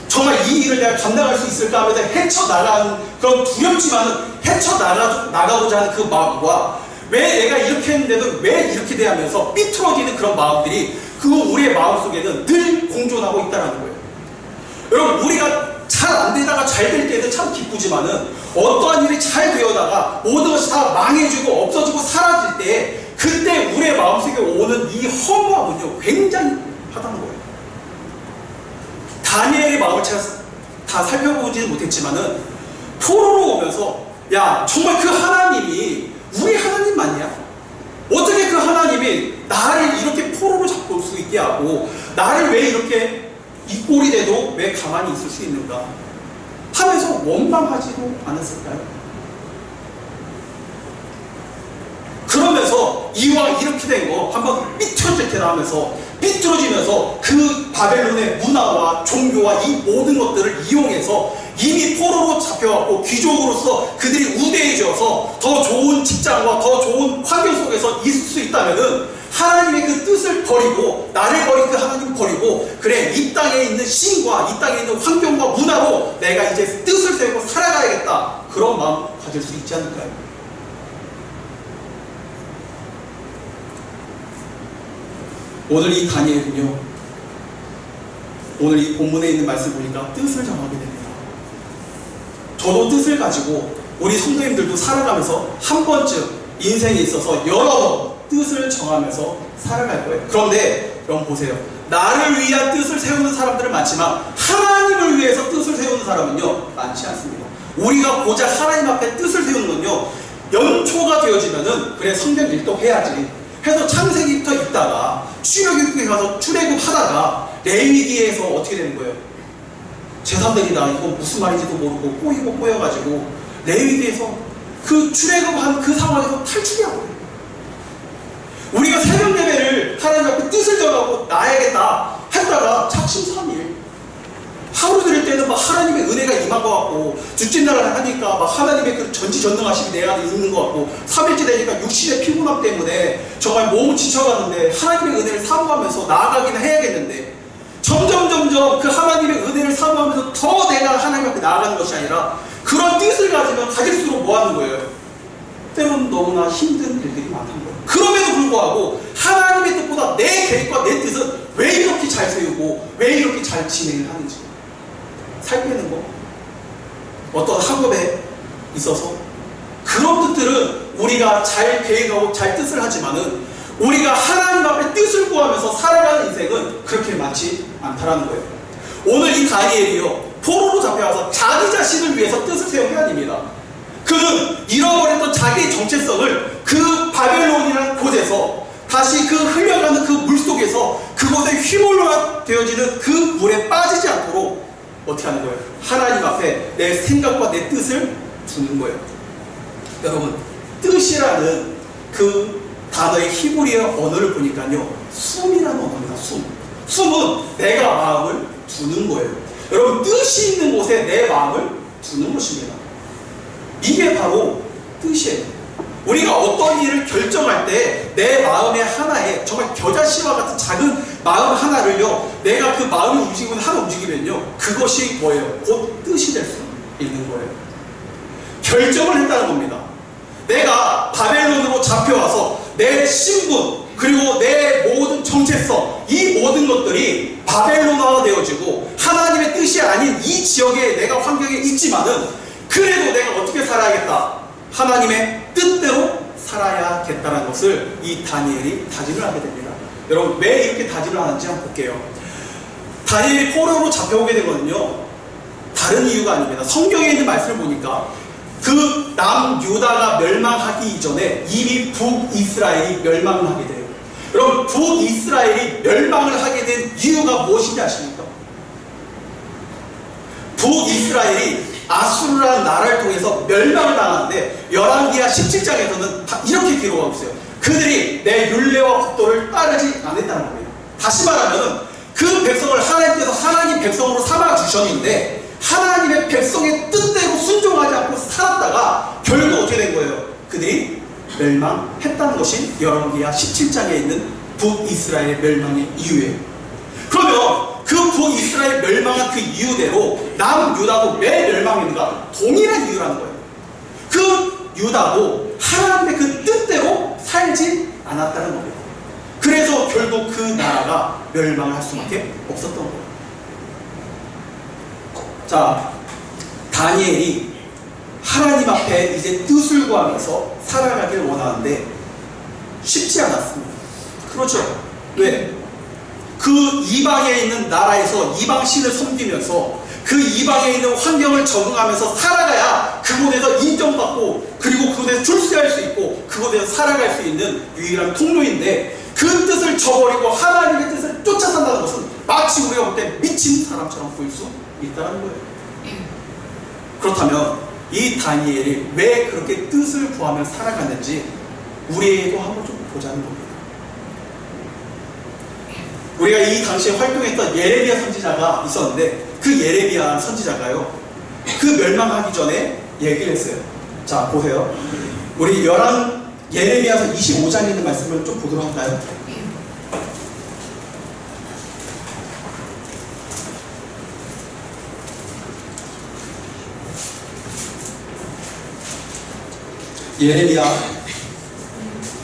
정말 이 일을 내가 감당할 수 있을까 하면서 헤쳐나가는 그런 두렵지만은 헤쳐나가고자 하는 그 마음과 왜 내가 이렇게 했는데도 왜 이렇게 돼 하면서 삐뚤어지는 그런 마음들이 그 우리의 마음속에는 늘 공존하고 있다는 거예요. 여러분, 우리가 잘 안 되다가 잘 될 때는 참 기쁘지만은 어떠한 일이 잘 되어다가 모든 것이 다 망해지고 없어지고 사라질 때 그때 우리의 마음속에 오는 이 허무함은요, 굉장히 하다는 거예요. 다니엘의 마음을 제가 다 살펴보지는 못했지만은 포로로 오면서 야, 정말 그 하나님이 우리 하나님 맞냐? 어떻게 그 하나님이 나를 이렇게 포로로 잡고 올 수 있게 하고 나를 왜 이렇게 이 꼴이 돼도 왜 가만히 있을 수 있는가 하면서 원망하지도 않았을까요? 그러면서 이왕 이렇게 된 거 한번 삐뚤어졌다 하면서 삐뚤어지면서 그 바벨론의 문화와 종교와 이 모든 것들을 이용해서 이미 포로로 잡혀왔고 귀족으로서 그들이 우대해져서 더 좋은 직장과 더 좋은 환경 속에서 있을 수 있다면은 하나님의 그 뜻을 버리고 나를 버린 그 하나님을 버리고 그래, 이 땅에 있는 신과 이 땅에 있는 환경과 문화로 내가 이제 뜻을 세우고 살아가야겠다, 그런 마음 가질 수 있지 않을까요? 오늘 이 다니엘은요, 오늘 이 본문에 있는 말씀 보니까 뜻을 정하게 됩니다. 저도 뜻을 가지고 우리 성도님들도 살아가면서 한 번쯤 인생에 있어서 여러 번 뜻을 정하면서 살아갈 거예요. 그런데 여러분 보세요. 나를 위한 뜻을 세우는 사람들은 많지만 하나님을 위해서 뜻을 세우는 사람은요, 많지 않습니다. 우리가 고작 하나님 앞에 뜻을 세우는 건요, 연초가 되어지면은 그래, 성경 일독해야지 해서 창세기부터 읽다가 출애굽에 가서 출애굽 하다가 레위기에서 어떻게 되는 거예요? 제3들이다, 이건 무슨 말인지도 모르고 꼬이고 꼬여가지고 레위기에서 그 출애굽한 그 상황에서 탈출이 안 돼요. 우리가 새벽 예배를 하나님 앞에 뜻을 정하고 나야겠다 했다가 작심삼일 하루 드릴 때는 막 하나님의 은혜가 임한 것 같고, 둘째 날을 하니까 막 하나님의 그 전지전능하심이 내 안에 있는 것 같고, 3일째 되니까 육신의 피곤함 때문에 정말 몸은 지쳐가는데 하나님의 은혜를 사모하면서 나아가기는 해야겠는데, 점점 그 하나님의 은혜를 사모하면서 더 내가 하나님 앞에 나아가는 것이 아니라 그런 뜻을 가지면 가질수록 뭐 하는 거예요? 때로는 너무나 힘든 일들이 많다는 거예요. 그럼에도 불구하고 하나님의 뜻보다 내 계획과 내 뜻은 왜 이렇게 잘 세우고 왜 이렇게 잘 진행을 하는지 살피는 거, 어떤 학업에 있어서 그런 뜻들은 우리가 잘 계획하고 잘 뜻을 하지만은 우리가 하나님 앞에 뜻을 구하면서 살아가는 인생은 그렇게 많지 않다라는 거예요. 오늘 이 다니엘이요, 포로로 잡혀와서 자기 자신을 위해서 뜻을 세운 게 아닙니다. 그는 잃어버렸던 자기의 정체성을 그 바벨론이라는 곳에서 다시 그 흘러가는 그 물 속에서 그곳에 휘몰려 되어지는 그 물에 빠지지 않도록 어떻게 하는 거예요? 하나님 앞에 내 생각과 내 뜻을 두는 거예요. 여러분, 뜻이라는 그 단어의 히브리어 언어를 보니까요, 숨이라는 언어입니다. 숨은 내가 마음을 두는 거예요. 여러분, 뜻이 있는 곳에 내 마음을 두는 것입니다. 이게 바로 뜻이에요. 우리가 어떤 일을 결정할 때 내 마음의 하나에 정말 겨자씨와 같은 작은 마음 하나를요, 내가 그 마음이 움직이면 하나 움직이면요, 그것이 뭐예요? 곧 뜻이 될 수 있는 거예요. 결정을 했다는 겁니다. 내가 바벨론으로 잡혀와서 내 신분 그리고 내 모든 정체성, 이 모든 것들이 바벨론화가 되어지고 하나님의 뜻이 아닌 이 지역에 내가 환경에 있지만은 그래도 내가 어떻게 살아야겠다, 하나님의 뜻대로 살아야겠다는 것을 이 다니엘이 다짐을 하게 됩니다. 여러분 왜 이렇게 다짐을 하는지 한번 볼게요. 다니엘이 포로로 잡혀오게 되거든요. 다른 이유가 아닙니다. 성경에 있는 말씀을 보니까 그 남유다가 멸망하기 이전에 이미 북이스라엘이 멸망을 하게 돼요. 여러분 북이스라엘이 멸망을 하게 된 이유가 무엇인지 아십니까? 북이스라엘이 아수르라는 나라를 통해서 멸망을 당하는데 열왕기하 17장에서는 이렇게 기록하고 있어요. 그들이 내 율례와 법도를 따르지 않았다는 거예요. 다시 말하면 그 백성을 하나님께서 하나님 백성으로 삼아 주셨는데 하나님의 백성의 뜻대로 순종하지 않고 살았다가 결국 어떻게 된 거예요? 그들이 멸망했다는 것이 열왕기하 17장에 있는 북이스라엘 멸망의 이유예요. 그러면 그 북이스라엘 멸망한 그 이유대로 남유다도 왜 멸망했는가? 동일한 이유라는 거예요. 그 유다도 하나님의 그 뜻대로 살지 않았다는 겁니다. 그래서 결국 그 나라가 멸망을 할 수밖에 없었던 거예요. 자, 다니엘이 하나님 앞에 이제 뜻을 구하면서 살아가길 원하는데 쉽지 않았습니다. 그렇죠? 왜? 그 이방에 있는 나라에서 이방 신을 섬기면서 그 이방에 있는 환경을 적응하면서 살아가야 그곳에서 인정받고 그리고 그곳에서 출세할 수 있고 그곳에서 살아갈 수 있는 유일한 통로인데 그 뜻을 저버리고 하나님의 뜻을 쫓아 산다는 것은 마치 우리가 볼 때 미친 사람처럼 보일 수 있다는 거예요. 그렇다면 이 다니엘이 왜 그렇게 뜻을 구하며 살아갔는지 우리에게도 한번 좀 보자는 겁니다. 우리가 이 당시에 활동했던 예레미야 선지자가 있었는데 그 예레미야 선지자가요 그 멸망하기 전에 얘기를 했어요. 자 보세요. 우리 예레미야서 25장에 있는 말씀을 좀 보도록 할까요? 예레미야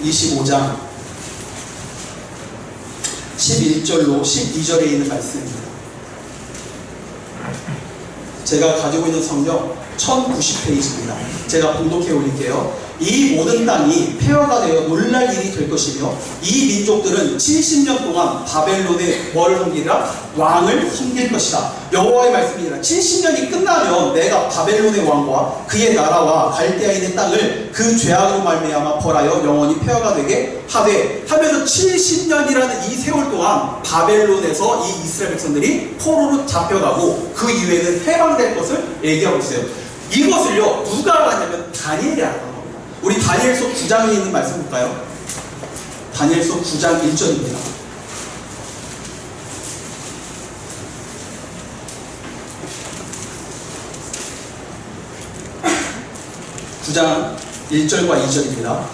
25장 11절로 12절에 있는 말씀입니다. 제가 가지고 있는 성경 1090페이지입니다. 제가 봉독해 올릴게요. 이 모든 땅이 폐허가 되어 놀랄 일이 될 것이며 이 민족들은 70년 동안 바벨론의 뭐를 섬기리라? 왕을 섬길 것이다. 여호와의 말씀이니라. 70년이 끝나면 내가 바벨론의 왕과 그의 나라와 갈대아에 있는 땅을 그 죄악으로 말미암아 벌하여 영원히 폐허가 되게 하되 하면서 70년이라는 이 세월 동안 바벨론에서 이 이스라엘 백성들이 포로로 잡혀가고 그 이후에는 해방될 것을 얘기하고 있어요. 이것을요 누가 알았냐면 다니엘이 알았던 겁니다. 우리 다니엘서 9장에 있는 말씀 볼까요? 다니엘서 9장 1절입니다. (9장 1절과 2절입니다)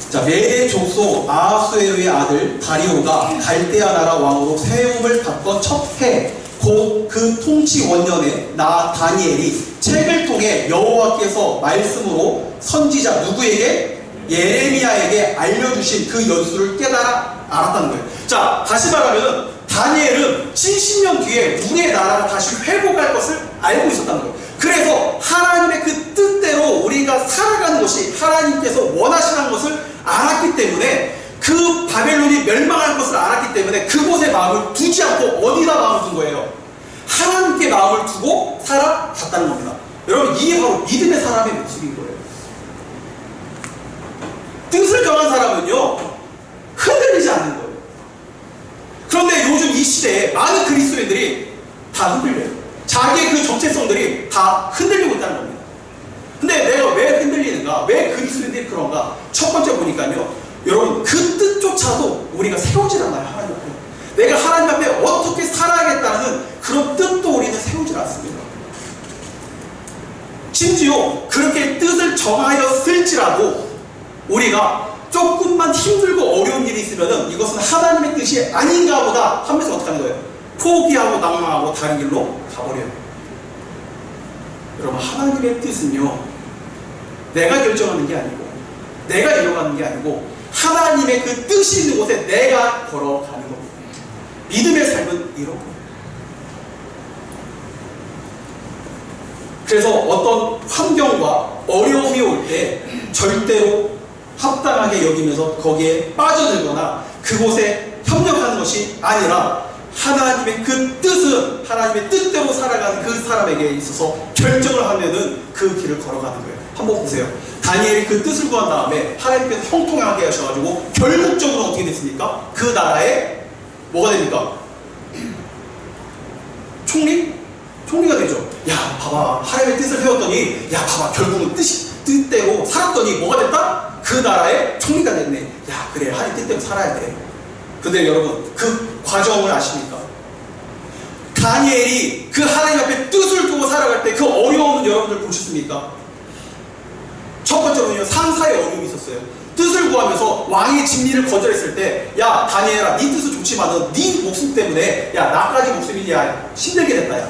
자, 메대 족속 아하수에로의 아들 다리오가 갈대아 나라 왕으로 세움을 받던 첫 해 곧 그 통치 원년에 나 다니엘이 책을 통해 여호와께서 말씀으로 선지자 누구에게? 예레미야에게 알려주신 그 연수를 깨달아 알았다는 거예요. 자, 다시 말하면 다니엘은 70년 뒤에 우리의 나라가 다시 회복할 것을 알고 있었다는 거예요. 그래서 하나님의 그 뜻대로 우리가 살아가는 것이 하나님께서 원하시는 것을 알았기 때문에 그 바벨론이 멸망할 것을 알았기 때문에 그곳에 마음을 두지 않고 어디다 마음을 둔 거예요? 하나님께 마음을 두고 살아갔다는 겁니다. 여러분 이게 바로 믿음의 사람의 모습인 거예요. 뜻을 정한 사람은요 흔들리지 않는 거예요. 그런데 요즘 이 시대에 많은 그리스도인들이 다 흔들려요. 자기의 그 정체성들이 다 흔들리고 있다는 겁니다. 근데 내가 왜 흔들리는가? 왜 그리스도인들이 그런가? 첫 번째 보니까요 여러분 그 뜻조차도 우리가 세우질 않아요. 하나님 앞에 내가 하나님 앞에 어떻게 살아야겠다는 그런 뜻도 우리는 세우질 않습니다. 심지어 그렇게 뜻을 정하였을지라도 우리가 조금만 힘들고 어려운 일이 있으면 이것은 하나님의 뜻이 아닌가 보다 하면서 어떻게 하는 거예요? 포기하고 낭망하고 다른 길로 가버려요. 여러분 하나님의 뜻은요 내가 결정하는 게 아니고 내가 이뤄가는 게 아니고 하나님의 그 뜻이 있는 곳에 내가 걸어가는 겁니다. 믿음의 삶은 이런 거예요. 그래서 어떤 환경과 어려움이 올 때 절대로 합당하게 여기면서 거기에 빠져들거나 그곳에 협력하지 것이 아니라 하나님의 그 뜻은 하나님의 뜻대로 살아가는 그 사람에게 있어서 결정을 하면은 그 길을 걸어가는 거예요. 한번 보세요. 다니엘이 그 뜻을 구한 다음에 하나님께서 형통하게 하셔가지고 결국적으로 어떻게 됐습니까? 그 나라에 뭐가 됩니까? 총리가 되죠. 야, 봐봐. 하나님의 뜻을 세웠더니, 야, 봐봐. 결국은 뜻대로 살았더니 뭐가 됐다? 그 나라의 총리가 됐네. 야, 그래. 하나님 뜻대로 살아야 돼. 근데 여러분, 그 과정을 아십니까? 다니엘이 그 하나님 앞에 뜻을 두고 살아갈 때 그 어려움은 여러분들 보셨습니까? 첫 번째로는요, 상사의 어려움이 있었어요. 뜻을 구하면서 왕의 진리를 거절했을 때, 야, 다니엘아, 네 뜻은 좋지만은 네 목숨 때문에, 야, 나까지 목숨이 야 힘들게 됐다, 야.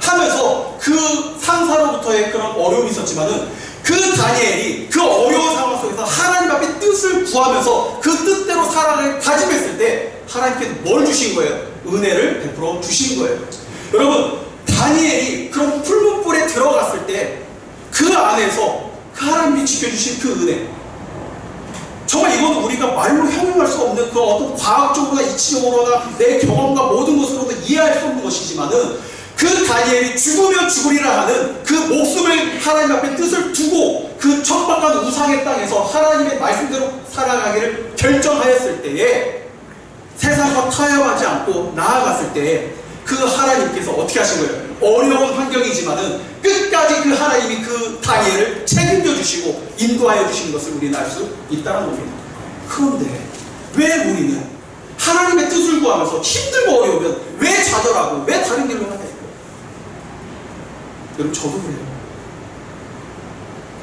하면서 그 상사로부터의 그런 어려움이 있었지만은 그 다니엘이 그 어려운 상황 속에서 하나님 앞에 뜻을 구하면서 그 뜻대로 살아갈 다짐했을 때 하나님께서 뭘 주신 거예요? 은혜를 베풀어 주신 거예요. 여러분, 다니엘이 그런 풀무불에 들어갔을 때 그 안에서 그 하나님이 지켜주신 그 은혜, 정말 이건 우리가 말로 형용할 수 없는 그 어떤 과학적으로나 이치적으로나 내 경험과 모든 것으로도 이해할 수 없는 것이지만은 그 다니엘이 죽으면 죽으리라 하는 그 목숨을 하나님 앞에 뜻을 두고 그 척박한 우상의 땅에서 하나님의 말씀대로 살아가기를 결정하였을 때에 세상과 타협하지 않고 나아갔을 때에 그 하나님께서 어떻게 하신 거예요? 어려운 환경이지만은 끝까지 그 하나님이 그 다니엘을 책임져 주시고 인도하여 주시는 것을 우리는 알 수 있다는 겁니다. 그런데 왜 우리는 하나님의 뜻을 구하면서 힘들고 어려우면 왜 좌절하고 왜 다른 길로 가냐? 여러분, 저도 그래요.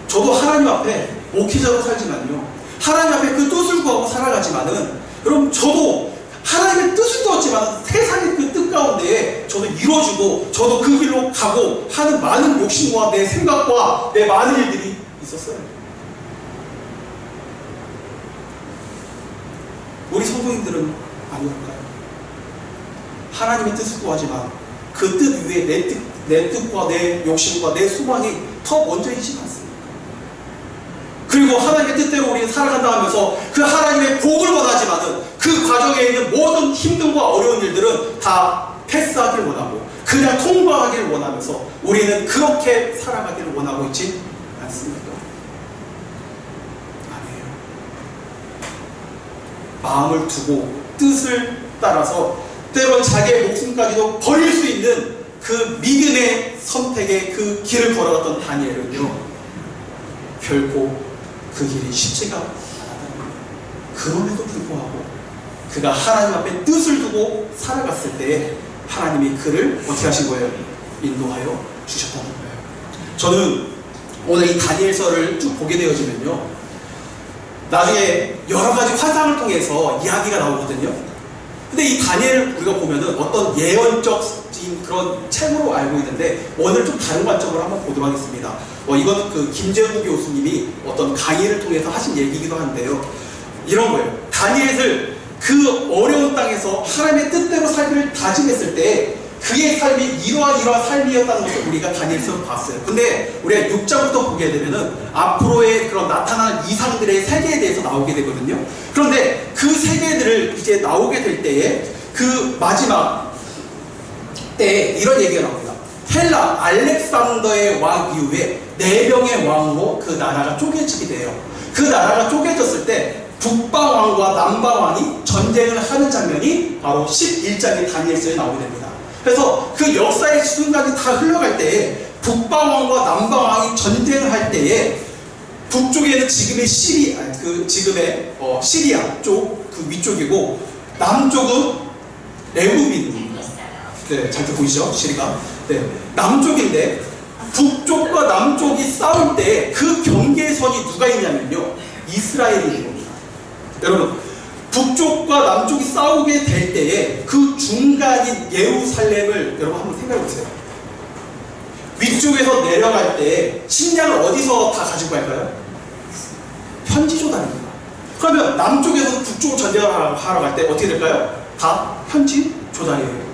저도 하나님 앞에 목회자로 살지만요, 하나님 앞에 그 뜻을 구하고 살아가지만은, 여러분, 저도 하나님의 뜻을 두었지만 세상의 그 뜻 가운데에 저도 이루어지고 저도 그 길로 가고 하는 많은 욕심과 내 생각과 내 많은 일들이 있었어요. 우리 성도님들은 아니었을까요? 하나님의 뜻을 구하지만 그 뜻 위에 내 뜻과 내 욕심과 내 소망이 더 먼저이지 않습니까? 그리고 하나님의 뜻대로 우리는 살아간다 하면서 그 하나님의 복을 원하지만은 그 과정에 있는 모든 힘듦과 어려운 일들은 다 패스하기를 원하고 그냥 통과하기를 원하면서 우리는 그렇게 살아가기를 원하고 있지 않습니까? 아니에요. 마음을 두고 뜻을 따라서 때론 자기의 목숨까지도 버릴 수 있는 그 믿음의 선택의 그 길을 걸어갔던 다니엘은요, 결코 그 길이 쉽지가 않았다는 거예요. 그럼에도 불구하고 그가 하나님 앞에 뜻을 두고 살아갔을 때에 하나님이 그를 어떻게 하신 거예요? 인도하여 주셨다는 거예요. 저는 오늘 이 다니엘서를 쭉 보게 되어지면요, 나중에 여러 가지 환상을 통해서 이야기가 나오거든요. 근데 이 다니엘 우리가 보면은 어떤 예언적인 그런 책으로 알고 있는데, 오늘 좀 다른 관점으로 한번 보도록 하겠습니다. 이거는 그 김재우 교수님이 어떤 강의를 통해서 하신 얘기이기도 한데요, 이런 거예요. 다니엘을 그 어려운 땅에서 하나님의 뜻대로 살기를 다짐했을 때 그의 삶이 이러한 삶이었다는 것을 우리가 다니엘서로 봤어요. 근데 우리가 6장부터 보게 되면은 앞으로의 그런 나타나는 이상들의 세계에 대해서 나오게 되거든요. 그런데 그 세계들을 이제 나오게 될 때에 그 마지막 때에 이런 얘기가 나옵니다. 헬라 알렉산더의 왕 이후에 4명의 왕으로 그 나라가 쪼개지게 돼요. 그 나라가 쪼개졌을 때 북방왕과 남방왕이 전쟁을 하는 장면이 바로 11장의 다니엘서에 나오게 됩니다. 그래서 그 역사의 순간이 다 흘러갈 때에 북방왕과 남방왕이 전쟁을 할 때에 북쪽에는 지금의 시리아 쪽 그 위쪽이고, 남쪽은 레굽입니다. 네, 잘 보이시죠? 시리가. 네, 남쪽인데 북쪽과 남쪽이 싸울 때 그 경계선이 누가 있냐면요, 이스라엘이 있는 겁니다. 여러분, 북쪽과 남쪽이 싸우게 될 때에 그 중간인 예루살렘을 여러분 한번 생각해 보세요. 위쪽에서 내려갈 때 식량을 어디서 다 가지고 갈까요? 현지 조달입니다. 그러면 남쪽에서 북쪽으로 전쟁을 하러 갈 때 어떻게 될까요? 다 현지 조달이에요.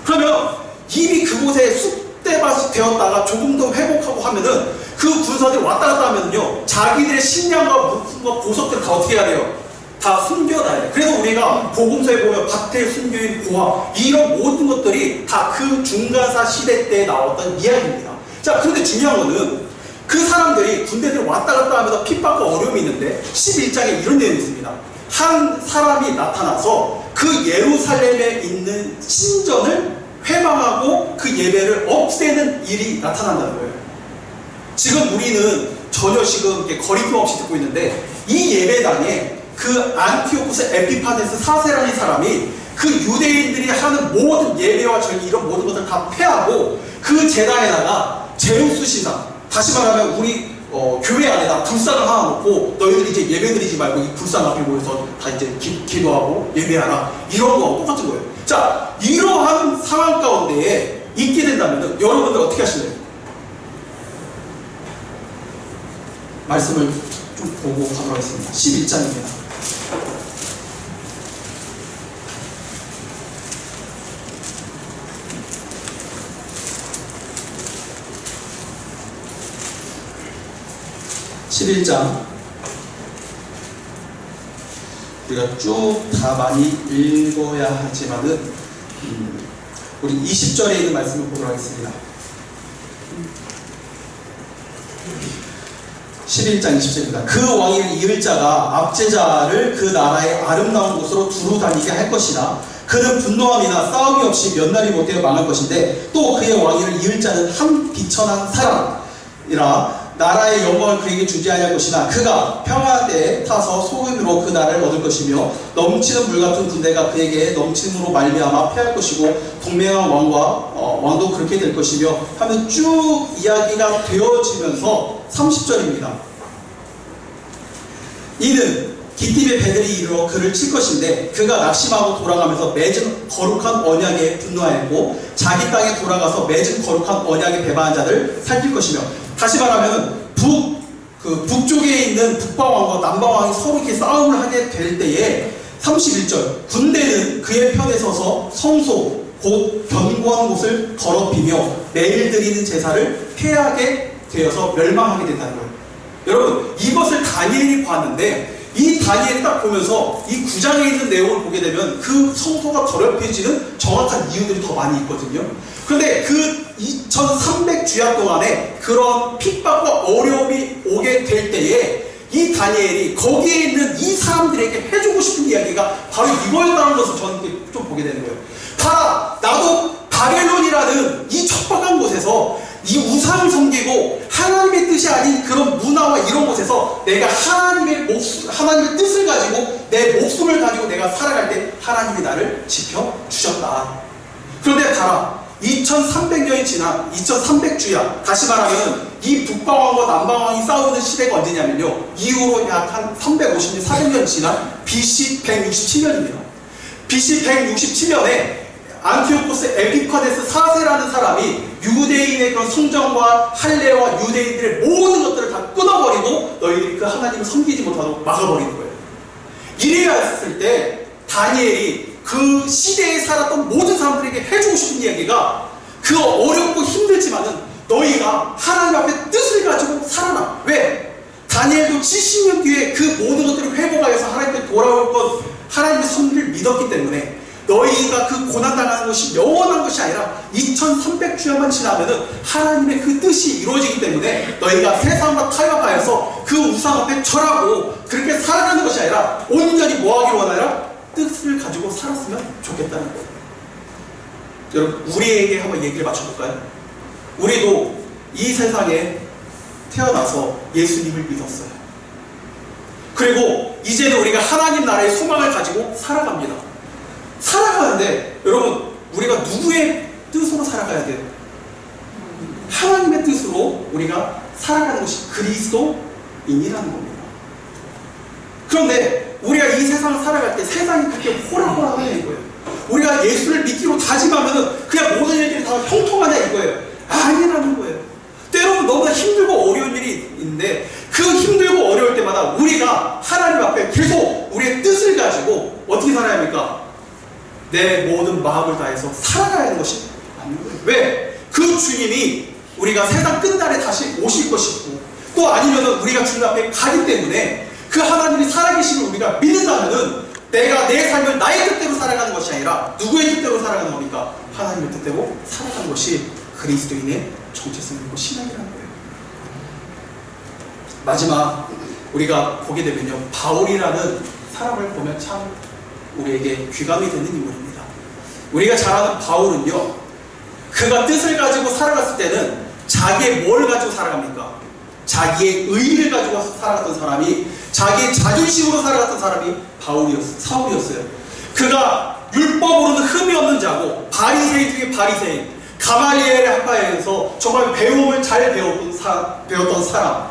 그러면 이미 그곳에 쑥대밭이 되었다가 조금 더 회복하고 하면은 그 군사들이 왔다 갔다 하면요, 자기들의 식량과 물품과 보석들을 다 어떻게 해야 돼요? 다 숨겨놔야 돼. 그래서 우리가 복음서에 보면 박태, 순교인, 고아 이런 모든 것들이 다 그 중간사 시대 때 나왔던 이야기입니다. 자, 그런데 중요한 거는 그 사람들이 군대들 왔다 갔다 하면서 핍박과 어려움이 있는데 11장에 이런 내용이 있습니다. 한 사람이 나타나서 그 예루살렘에 있는 신전을 회방하고 그 예배를 없애는 일이 나타난다는 거예요. 지금 우리는 전혀 지금 거리낌 없이 듣고 있는데 이 예배당에 그 안티오쿠스 에피파네스 4세라는 사람이 그 유대인들이 하는 모든 예배와 절기 이런 모든 것을 다 폐하고 그 제단에다가 제우스 신상, 다시 말하면 우리 교회 안에다 불상을 하나 놓고 너희들이 이제 예배 드리지 말고 이 불상 앞에 모여서 다 이제 기도하고 예배하라, 이런 거하고 똑같은 거예요. 자, 이러한 상황 가운데에 있게 된다면 여러분들 어떻게 하실래요? 말씀을 좀 보고 가도록 하겠습니다. 11장입니다. 우리가 쭉 다 많이 읽어야 하지만은 우리 20절에 있는 말씀을 보도록 하겠습니다. 11장 20절입니다. 그 왕위를 이을 자가 압제자를 그 나라의 아름다운 곳으로 두루 다니게 할 것이다. 그는 분노함이나 싸움이 없이 몇 날이 못되어 망할 것인데 또 그의 왕위를 이을 자는 한 비천한 사람이라 나라의 영광을 그에게 주지 아니할 것이나 그가 평화대에 타서 소금으로 그 나라를 얻을 것이며 넘치는 물 같은 군대가 그에게 넘침으로 말미암아 패할 것이고 동맹한 왕도 그렇게 될 것이며 하면 쭉 이야기가 되어지면서 30절입니다. 이는 기띔의 배들이 이르러 그를 칠 것인데 그가 낙심하고 돌아가면서 맺은 거룩한 언약에 분노하였고 자기 땅에 돌아가서 맺은 거룩한 언약에 배반한 자를 살필 것이며, 다시 말하면 북쪽에 있는 북방왕과 남방왕이 서로 이렇게 싸움을 하게 될 때에 31절 군대는 그의 편에 서서 성소 곧 견고한 곳을 더럽히며 매일 드리는 제사를 폐하게 되어서 멸망하게 된다는 거예요. 여러분, 이것을 다니엘이 봤는데 이 다니엘이 딱 보면서 이 9장에 있는 내용을 보게 되면 그 성소가 더럽혀지는 정확한 이유들이 더 많이 있거든요. 그런데 그 2300주야 동안에 그런 핍박과 어려움이 오게 될 때에 이 다니엘이 거기에 있는 이 사람들에게 해주고 싶은 이야기가 바로 이거였다는 것을 저는 좀 보게 되는 거예요. 나도 바벨론이라는 이 척박한 곳에서 이 우상을 섬기고 하나님의 뜻이 아닌 그런 문화와 이런 곳에서 내가 하나님의 뜻을 가지고 내 목숨을 가지고 내가 살아갈 때 하나님이 나를 지켜주셨다. 그런데 2300년이 지난 2300주야, 다시 말하면 이 북방왕과 남방왕이 싸우는 시대가 언제냐면요, 이후로 약 한 350년, 400년 지난 BC 167년입니다. BC 167년에 안티오코스 에피파네스 4세라는 사람이 유대인의 그런 성전과 할례와 유대인들의 모든 것들을 다 끊어버리고 너희들이 그 하나님을 섬기지 못하도록 막아버리는 거예요. 이래였을 때 다니엘이 그 시대에 살았던 모든 사람들에게 해주고 싶은 이야기가, 그 어렵고 힘들지만은 너희가 하나님 앞에 뜻을 가지고 살아라. 왜? 다니엘도 70년 뒤에 그 모든 것들을 회복하여서 하나님께 돌아올 것, 하나님의 섭리를 믿었기 때문에 너희가 그 고난당하는 것이 영원한 것이 아니라 2300주야만 지나면은 하나님의 그 뜻이 이루어지기 때문에 너희가 세상과 타협하여서 그 우상 앞에 절하고 그렇게 살아가는 것이 아니라 온전히 뭐하기를 원하라? 뜻을 가지고 살았으면 좋겠다는 거예요. 여러분, 우리에게 한번 얘기를 맞춰볼까요? 우리도 이 세상에 태어나서 예수님을 믿었어요. 그리고 이제는 우리가 하나님 나라의 소망을 가지고 살아갑니다. 살아가는데 여러분, 우리가 누구의 뜻으로 살아가야 돼요? 하나님의 뜻으로 우리가 살아가는 것이 그리스도인이라는 겁니다. 그런데 우리가 이 세상을 살아갈 때 세상이 그렇게 호락호락하냐 이거예요. 우리가 예수를 믿기로 다짐하면은 그냥 모든 일들이 다 형통하냐 이거예요. 아니라는 거예요. 때로는 너무나 힘들고 어려운 일이 있는데 그 힘들고 어려울 때마다 우리가 하나님 앞에 계속 우리의 뜻을 가지고 어떻게 살아야 합니까? 내 모든 마음을 다해서 살아가야 하는 것이 맞는 거예요. 왜? 그 주님이 우리가 세상 끝날에 다시 오실 것이고 또 아니면은 우리가 주님 앞에 가기 때문에 그 하나님이 살아계심을 우리가 믿는다면은 내가 내 삶을 나의 뜻대로 살아가는 것이 아니라 누구의 뜻대로 살아가는 겁니까? 하나님의 뜻대로 살아가는 것이 그리스도인의 정체성이고 신앙이라는 거예요. 마지막 우리가 보게 되면요, 바울이라는 사람을 보면 참 우리에게 귀감이 되는 인물입니다. 우리가 잘 아는 바울은요, 그가 뜻을 가지고 살아갔을 때는 자기의 뭘 가지고 살아갑니까? 자기의 의의를 가지고 살아갔던 사람이, 자기의 자존심으로 살아갔던 사람이 사울이었어요. 그가 율법으로는 흠이 없는 자고 바리새인 중에 바리새인, 가말리엘의 학파에서 정말 배움을 잘 배웠던 사람,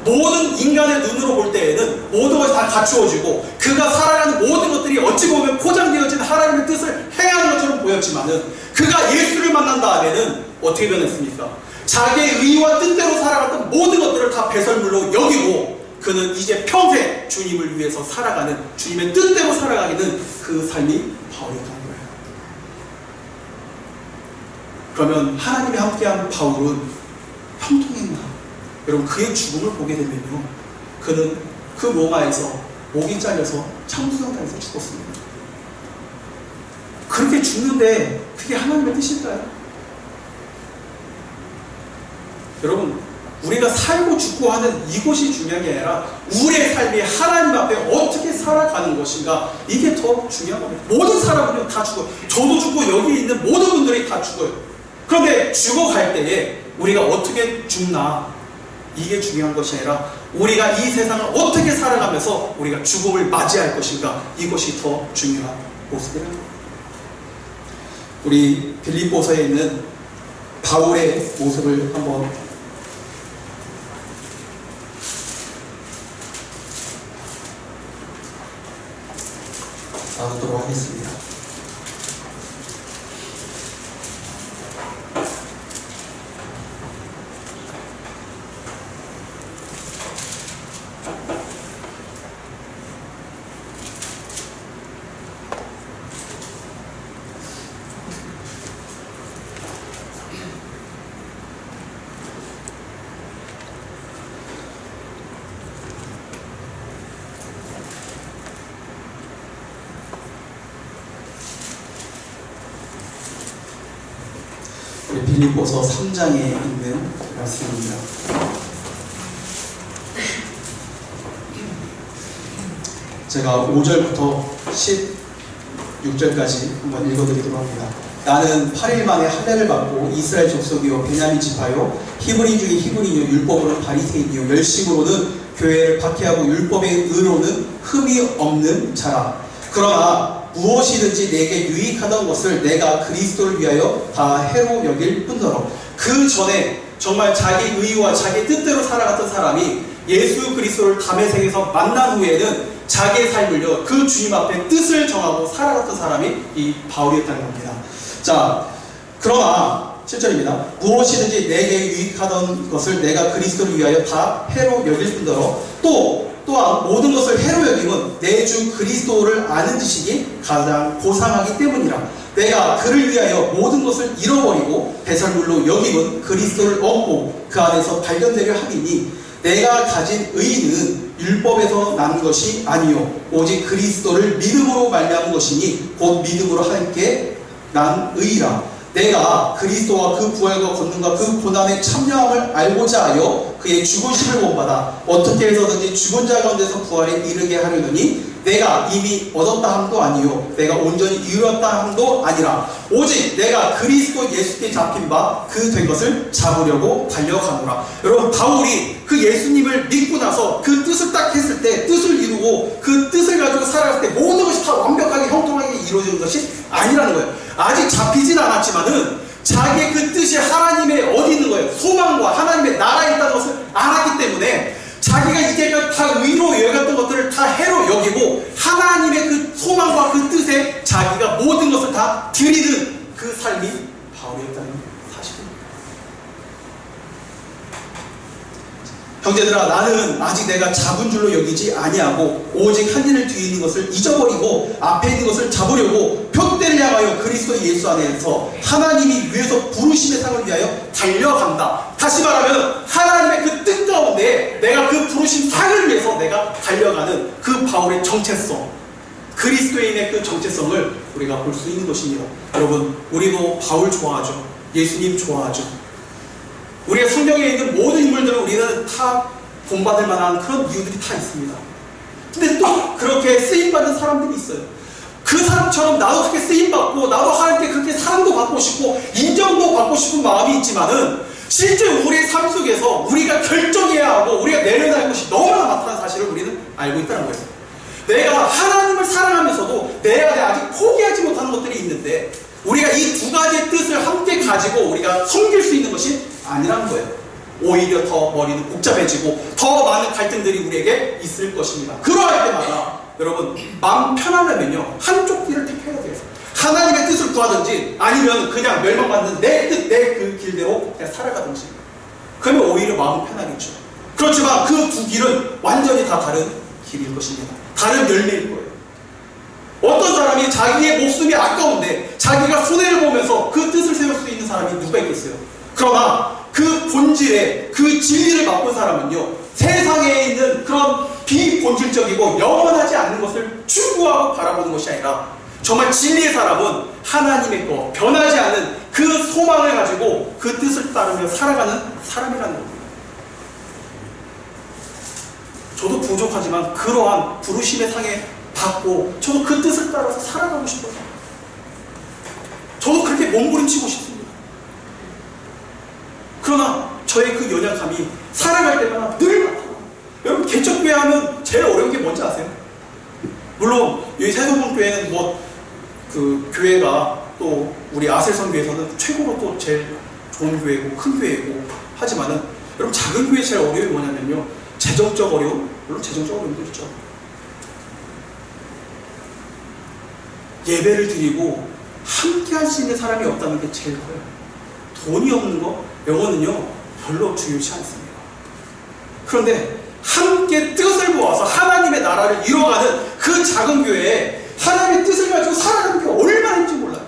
모든 인간의 눈으로 볼 때에는 모든 것이 다 갖추어지고 그가 살아가는 모든 것들이 어찌 보면 포장되어진 하나님의 뜻을 행하는 것처럼 보였지만은 그가 예수를 만난 다음에는 어떻게 변했습니까? 자기의 의와 뜻대로 살아갔던 모든 것들을 다 배설물로 여기고 그는 이제 평생 주님을 위해서 살아가는, 주님의 뜻대로 살아가기는 그 삶이 바울이었던 거예요. 그러면 하나님이 함께한 바울은 형통했나? 여러분, 그의 죽음을 보게 되면요, 그는 그 로마에서 목이 잘려서 창수성당에서 죽었습니다. 그렇게 죽는데 그게 하나님의 뜻일까요? 여러분, 우리가 살고 죽고 하는 이것이 중요한 게 아니라 우리의 삶이 하나님 앞에 어떻게 살아가는 것인가, 이게 더 중요한 겁니다. 모든 사람은요 다 죽어요. 저도 죽고 여기 있는 모든 분들이 다 죽어요. 그런데 죽어갈 때에 우리가 어떻게 죽나, 이게 중요한 것이 아니라 우리가 이 세상을 어떻게 살아가면서 우리가 죽음을 맞이할 것인가, 이것이 더 중요한 모습이라는 겁니다. 우리 빌립보서에 있는 바울의 모습을 한번 나누도록 하겠습니다. 빌립보서 3장에 있는 말씀입니다. 제가 5절부터 16절까지 한번 읽어드리도록 합니다. 나는 8일 만에 할례를 받고 이스라엘 족속이요 베냐민 지파요 히브리 중에 히브리요 율법으로는 바리새인이요 열심으로는 교회를 박해하고 율법의 의로는 흠이 없는 자라. 그러나 무엇이든지 내게 유익하던 것을 내가 그리스도를 위하여 다 해로 여길 뿐더러. 그 전에 정말 자기 의와 자기 뜻대로 살아갔던 사람이 예수 그리스도를 담에색에서 만난 후에는 자기의 삶을요 그 주님 앞에 뜻을 정하고 살아갔던 사람이 이 바울이었다는 겁니다. 자, 그러나 7절입니다. 무엇이든지 내게 유익하던 것을 내가 그리스도를 위하여 다 해로 여길 뿐더러 또한 모든 것을 해로 여김은 내 주 그리스도를 아는 지식이 가장 고상하기 때문이라. 내가 그를 위하여 모든 것을 잃어버리고 배설물로 여김은 그리스도를 얻고 그 안에서 발견되려 함이니 내가 가진 의는 율법에서 난 것이 아니요 오직 그리스도를 믿음으로 말미암은 것이니 곧 믿음으로 함께 난 의라. 내가 그리스도와 그 부활과 권능과 그 고난의 참여함을 알고자 하여 그의 죽으심을 본받아 어떻게 해서든지 죽은 자 가운데서 부활에 이르게 하려느니 내가 이미 얻었다 함도 아니요 내가 온전히 이루었다 함도 아니라 오직 내가 그리스도 예수께 잡힌 바 그 된 것을 잡으려고 달려가노라. 여러분, 바울이 그 예수님을 믿고 나서 그 뜻을 딱 했을 때, 뜻을 이루고 그 뜻을 가지고 살아갈 때 모든 것이 다 완벽하게 형통하게 이루어지는 것이 아니라는 거예요. 아직 잡히진 않았지만은 자기의 그 뜻이 하나님의 어디 있는 거예요? 소망과 하나님의 나라에 있다는 것을 알았기 때문에 자기가 이제까지 다 의로 여겼던 것들을 다 해로 여기고 하나님의 그 소망과 그 뜻에 자기가 모든 것을 다 드리는 그 삶이 바울이었다는 사실입니다. 형제들아, 나는 아직 내가 잡은 줄로 여기지 아니하고 오직 한 일을 뒤에 있는 것을 잊어버리고 앞에 있는 것을 잡으려고 표대를 향하여 그리스도 예수 안에서 하나님이 위에서 부르심의 상을 위하여 달려간다. 다시 말하면 하나님의 그 뜻 가운데 내가 그 부르심 상을 위해서 내가 우리가 달려가는 그 바울의 정체성, 그리스도인의 그 정체성을 우리가 볼 수 있는 것입니다. 여러분, 우리도 바울 좋아하죠. 예수님 좋아하죠. 우리가 성경에 있는 모든 인물들은 우리는 다 본받을 만한 그런 이유들이 다 있습니다. 근데 또 그렇게 쓰임받은 사람들이 있어요. 그 사람처럼 나도 그렇게 쓰임받고 나도 하나님께 그렇게 사랑도 받고 싶고 인정도 받고 싶은 마음이 있지만은 실제 우리의 삶 속에서 우리가 결정해야 하고 우리가 내려놔야 할 것이 너무나 많다는 사실을 우리는 알고 있다는 거예요. 내가 하나님을 사랑하면서도 내가 아직 포기하지 못하는 것들이 있는데 우리가 이 두 가지의 뜻을 함께 가지고 우리가 섬길 수 있는 것이 아니라는 거예요. 오히려 더 머리는 복잡해지고 더 많은 갈등들이 우리에게 있을 것입니다. 그러할 때마다 여러분, 마음 편안하면요 한쪽 길을 택해야 돼요. 하나님의 뜻을 구하든지 아니면 그냥 멸망받는 내 뜻, 내 그 길대로 그냥 살아가든지. 그러면 오히려 마음 편하겠죠. 그렇지만 그 두 길은 완전히 다 다른 길일 것입니다. 다른 열매일 거예요. 어떤 사람이 자기의 목숨이 아까운데 자기가 손해를 보면서 그 뜻을 세울 수 있는 사람이 누가 있겠어요? 그러나 그 본질의 그 진리를 맛본 사람은요 세상에 있는 그런 비본질적이고 영원하지 않는 것을 추구하고 바라보는 것이 아니라 정말 진리의 사람은 하나님의 것, 변하지 않는 그 소망을 가지고 그 뜻을 따르며 살아가는 사람이라는 겁니다. 저도 부족하지만 그러한 부르심의 상에 받고 저도 그 뜻을 따라서 살아가고 싶어요. 저도 그렇게 몸부림치고 싶습니다. 그러나 저의 그 연약함이 살아갈 때마다 늘 나타나요. 여러분, 개척교회 하면 제일 어려운 게 뭔지 아세요? 물론 여기 세동문교회는 그 교회가 또 우리 아셀선교회에서는 최고로 또 제일 좋은 교회고 큰 교회고 하지만은 여러분, 작은 교회 제일 어려움이 뭐냐면요 재정적 어려움, 물론 재정적 어려움도 있죠. 예배를 드리고 함께 할 수 있는 사람이 없다는 게 제일 커요. 돈이 없는 거, 영어는요 별로 중요치 않습니다. 그런데 함께 뜻을 모아서 하나님의 나라를 이뤄가는 그 작은 교회에 하나님의 뜻을 가지고 살아가는 게 얼마나 힘든지 몰라요.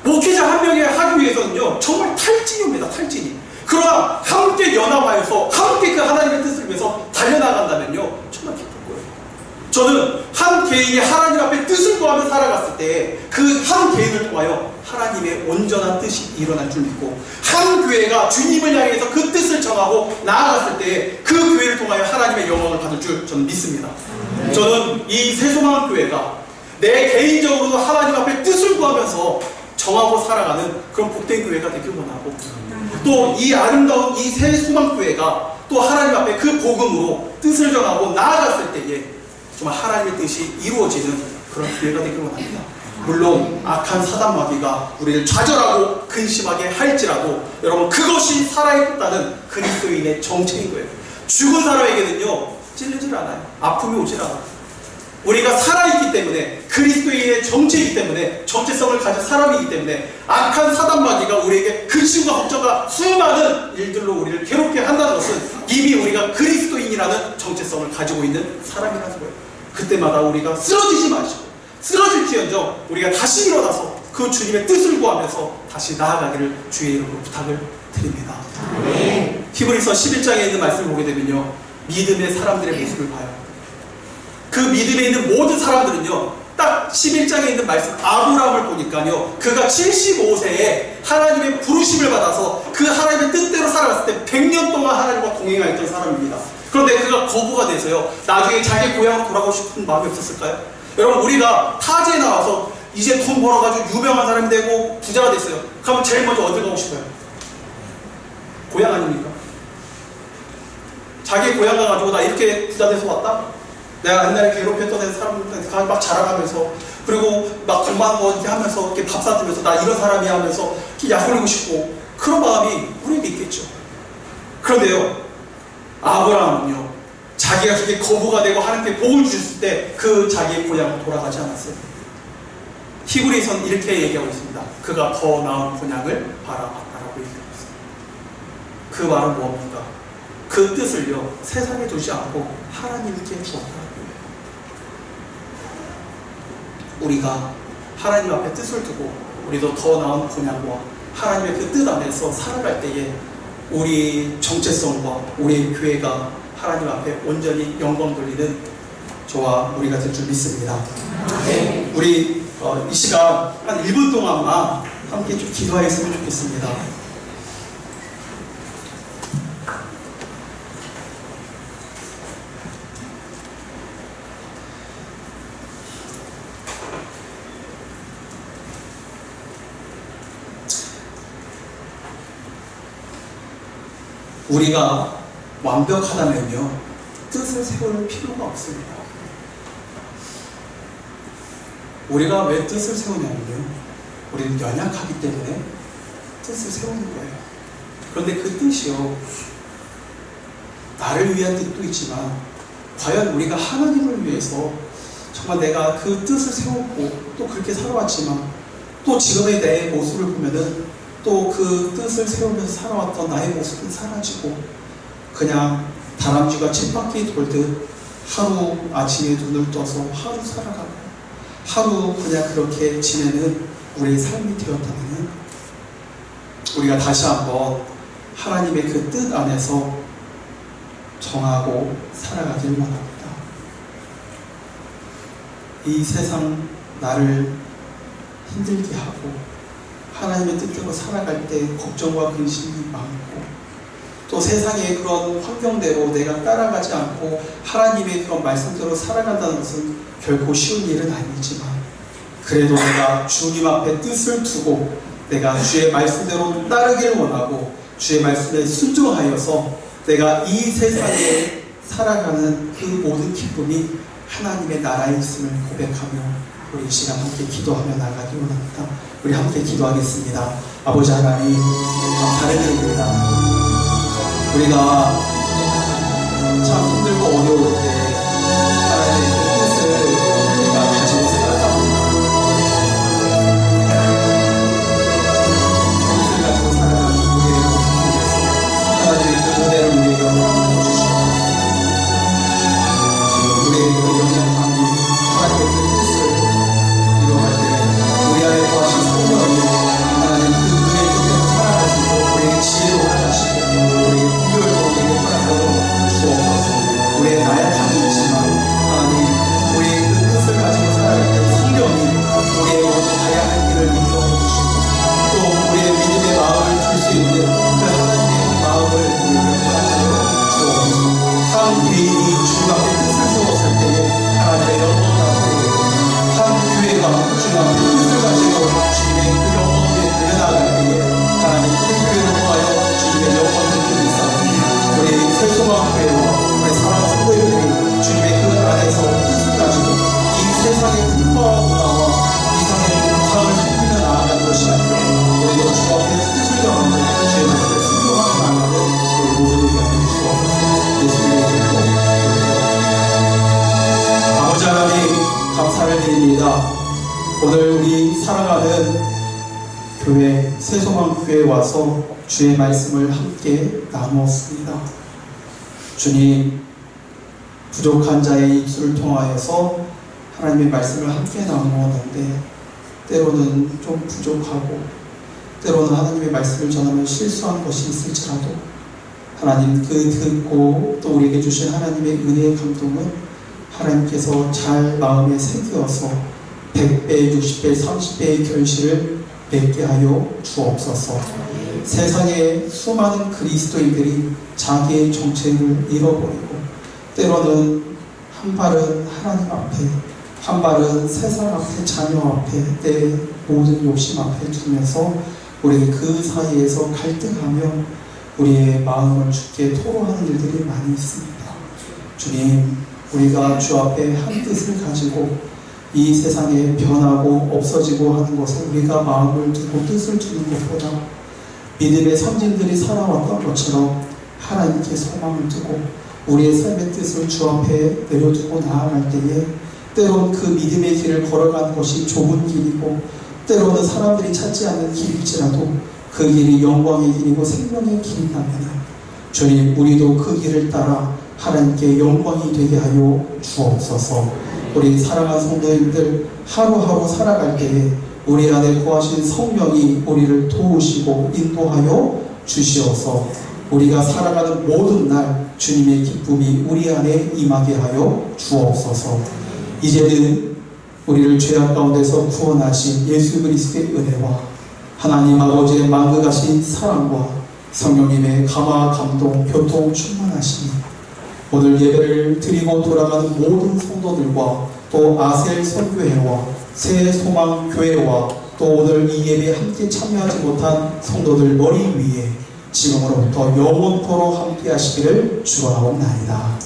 목회자 한 명이 하기 위해서는요 정말 탈진입니다. 탈진이. 그러나 함께 연합하여서 함께 그 하나님의 뜻을 위해서 달려나간다면요 정말 기쁠 거예요. 저는 한 개인이 하나님 앞에 뜻을 구하며 살아갔을 때 그 한 개인을 통하여 하나님의 온전한 뜻이 일어날 줄 믿고, 한 교회가 주님을 향해서 그 뜻을 정하고 나아갔을 때 그 교회를 통하여 하나님의 영광을 받을 줄 저는 믿습니다. 저는 이 새소망 교회가 내 개인적으로도 하나님 앞에 뜻을 구하면서 정하고 살아가는 그런 복된 교회가 되길 원하고, 또 이 아름다운 이 새소망 교회가 또 하나님 앞에 그 복음으로 뜻을 정하고 나아갔을 때에 정말 하나님의 뜻이 이루어지는 그런 교회가 되길 원합니다. 물론 악한 사단 마귀가 우리를 좌절하고 근심하게 할지라도 여러분, 그것이 살아있다는 그리스도인의 정체인 거예요. 죽은 사람에게는요 찔리질 않아요. 아픔이 오질 않아요. 우리가 살아있기 때문에, 그리스도인의 정체이기 때문에, 정체성을 가진 사람이기 때문에 악한 사단 마귀가 우리에게 근심과 걱정과 수많은 일들로 우리를 괴롭게 한다는 것은 이미 우리가 그리스도인이라는 정체성을 가지고 있는 사람이라는 거예요. 그때마다 우리가 쓰러지지 마시고, 쓰러질지언정 우리가 다시 일어나서 그 주님의 뜻을 구하면서 다시 나아가기를 주의 이름으로 부탁을 드립니다. 히브리서 11장에 있는 말씀을 보게 되면요 믿음의 사람들의 모습을 봐요. 그 믿음에 있는 모든 사람들은요 딱 11장에 있는 말씀 아브라함을 보니까요 그가 75세에 하나님의 부르심을 받아서 그 하나님의 뜻대로 살아갔을 때 100년 동안 하나님과 동행하였던 사람입니다. 그런데 그가 거부가 돼서요 나중에 자기 고향으로 돌아가고 싶은 마음이 없었을까요? 여러분, 우리가 타지에 나와서 이제 돈 벌어가지고 유명한 사람이 되고 부자가 됐어요. 그러면 제일 먼저 어디 가고 싶어요? 고향 아닙니까? 자기 고향 가가지고 나 이렇게 부자 돼서 왔다? 내가 옛날에 괴롭혔던 사람들한테 막 자랑하면서, 그리고 막 돈 많은 거 이렇게 하면서 이렇게 밥 사주면서 나 이런 사람이야 하면서 이렇게 약 올리고 싶고, 그런 마음이 우리에게 있겠죠. 그런데요 아브라함은요 자기가 그렇게 거부가 되고 하나님께 복을 주셨을 때 그 자기의 고향으로 돌아가지 않았어요. 히브리서는 이렇게 얘기하고 있습니다. 그가 더 나은 본향을 바라봤다라고 얘기하고 있습니다. 그 말은 뭡니까? 그 뜻을요 세상에 두지 않고 하나님께 주었다는 거예요. 우리가 하나님 앞에 뜻을 두고 우리도 더 나은 본향과 하나님의 그 뜻 안에서 살아갈 때에 우리 정체성과 우리 교회가 하나님 앞에 온전히 영광 돌리는 저와 우리가 될 줄 믿습니다. 우리 이 시간 한 1분 동안만 함께 좀 기도하였으면 좋겠습니다. 우리가 완벽하다면요, 뜻을 세울 필요가 없습니다. 우리가 왜 뜻을 세우냐면요, 우리는 연약하기 때문에 뜻을 세우는 거예요. 그런데 그 뜻이요, 나를 위한 뜻도 있지만 과연 우리가 하나님을 위해서 정말 내가 그 뜻을 세웠고 또 그렇게 살아왔지만 또 지금의 내 모습을 보면은 또 그 뜻을 세우면서 살아왔던 나의 모습은 사라지고 그냥 다람쥐가 쳇바퀴 돌듯 하루 아침에 눈을 떠서 하루 살아가고 하루 그냥 그렇게 지내는 우리의 삶이 되었다면 우리가 다시 한번 하나님의 그 뜻 안에서 정하고 살아가길 원합니다. 이 세상 나를 힘들게 하고 하나님의 뜻대로 살아갈 때 걱정과 근심이 많고 또 세상의 그런 환경대로 내가 따라가지 않고 하나님의 그런 말씀대로 살아간다는 것은 결코 쉬운 일은 아니지만 그래도 내가 주님 앞에 뜻을 두고 내가 주의 말씀대로 따르길 원하고 주의 말씀에 순종하여서 내가 이 세상에 살아가는 그 모든 기쁨이 하나님의 나라에 있음을 고백하며 우리 이 시간 함께 기도하며 나가기 원합니다. 우리 함께 기도하겠습니다. 아버지 하나님, 감사를 드립니다. 우리가 참 힘들고 어려울 때 하나님의 그 뜻을 우리가 가지고 살아갑니다. 뜻을 가지고 살아가는 우리의 모습 속에서 하나님의 그 은혜를 우리에게 허락해 주시옵소서. 우리의 그 연약함이 하나님의 그 뜻을 이루어갈 때 우리 안에 거하신 성령이 하나님 그 은혜의 뜻대로 살아갈 수 있도록 우리에게 지혜로 허락하시고 우리에게 분별도 우리에게 허락하여 주옵소서. 우리의 나약함이 있지만 하나님 우리의 그 뜻을 가지고 살아갈 때 성령이 우리의 모든 가야 할 길을 인도해 주시고 또 우리의 믿음의 마음을 줄 수 있는 그 하나님의 마음을 우리에게 허락하여 주옵소서. 한 개인이 주님 앞에 뜻을 세웠을 때에 하나님의 영광을 나타내고 한 교회가 주님 앞에 뜻을 가지고 주님의 그 영광에 들려나갈 때에 하나님 그 교회를 통하여 주님의 영광을 느끼는 싸움이 우리 새소망교회와 우리 사랑하는 성도님들이 주님의 그 안에서 뜻을 가지고 이 세상의 풍파와 문화와 이 세상의 우상을 숨기며 나아가는 것이 아니라 우리도 주 앞에서 뜻을 정하며 주의 말씀을 순종하며 나아가는 우리 모두를 위하여 주옵소서. 예수님의 이름으로 아버지 하나님 감사를 드립니다. 오늘 우리 살아가는 교회 새소망교회에 와서 주의 말씀을 함께 나누었습니다. 주님, 부족한 자의 입술을 통하여서 하나님의 말씀을 함께 나누었는데 때로는 좀 부족하고 때로는 하나님의 말씀을 전하면 실수한 것이 있을지라도 하나님 그 듣고 또 우리에게 주신 하나님의 은혜의 감동은 하나님께서 잘 마음에 새겨서 100배, 60배, 30배의 결실을 맺게 하여 주옵소서. 세상에 수많은 그리스도인들이 자기의 정체를 잃어버리고 때로는 한 발은 하나님 앞에 한 발은 세상 앞에 자녀 앞에 내 모든 욕심 앞에 두면서 우리 그 사이에서 갈등하며 우리의 마음을 주께 토로하는 일들이 많이 있습니다. 주님, 우리가 주 앞에 한 뜻을 가지고 이 세상에 변하고 없어지고 하는 것에 우리가 마음을 두고 뜻을 두는 것보다 믿음의 선진들이 살아왔던 것처럼 하나님께 소망을 두고 우리의 삶의 뜻을 주 앞에 내려두고 나아갈 때에 때론 그 믿음의 길을 걸어가는 것이 좁은 길이고 때로는 사람들이 찾지 않는 길일지라도 그 길이 영광의 길이고 생명의 길이라면 주님, 우리도 그 길을 따라 하나님께 영광이 되게 하여 주옵소서. 우리 사랑하는 성도님들 하루하루 살아갈 때에 우리 안에 거하신 성령이 우리를 도우시고 인도하여 주시어서 우리가 살아가는 모든 날 주님의 기쁨이 우리 안에 임하게 하여 주옵소서. 이제는 우리를 죄악 가운데서 구원하신 예수 그리스도의 은혜와 하나님 아버지의 만극하신 사랑과 성령님의 감화 감동 교통 충만하시니 오늘 예배를 드리고 돌아가는 모든 성도들과 또 아셀 선교회와 새 소망 교회와 또 오늘 이 예배에 함께 참여하지 못한 성도들 머리 위에 지금으로부터 영원토록 함께 하시기를 축원하옵나이다.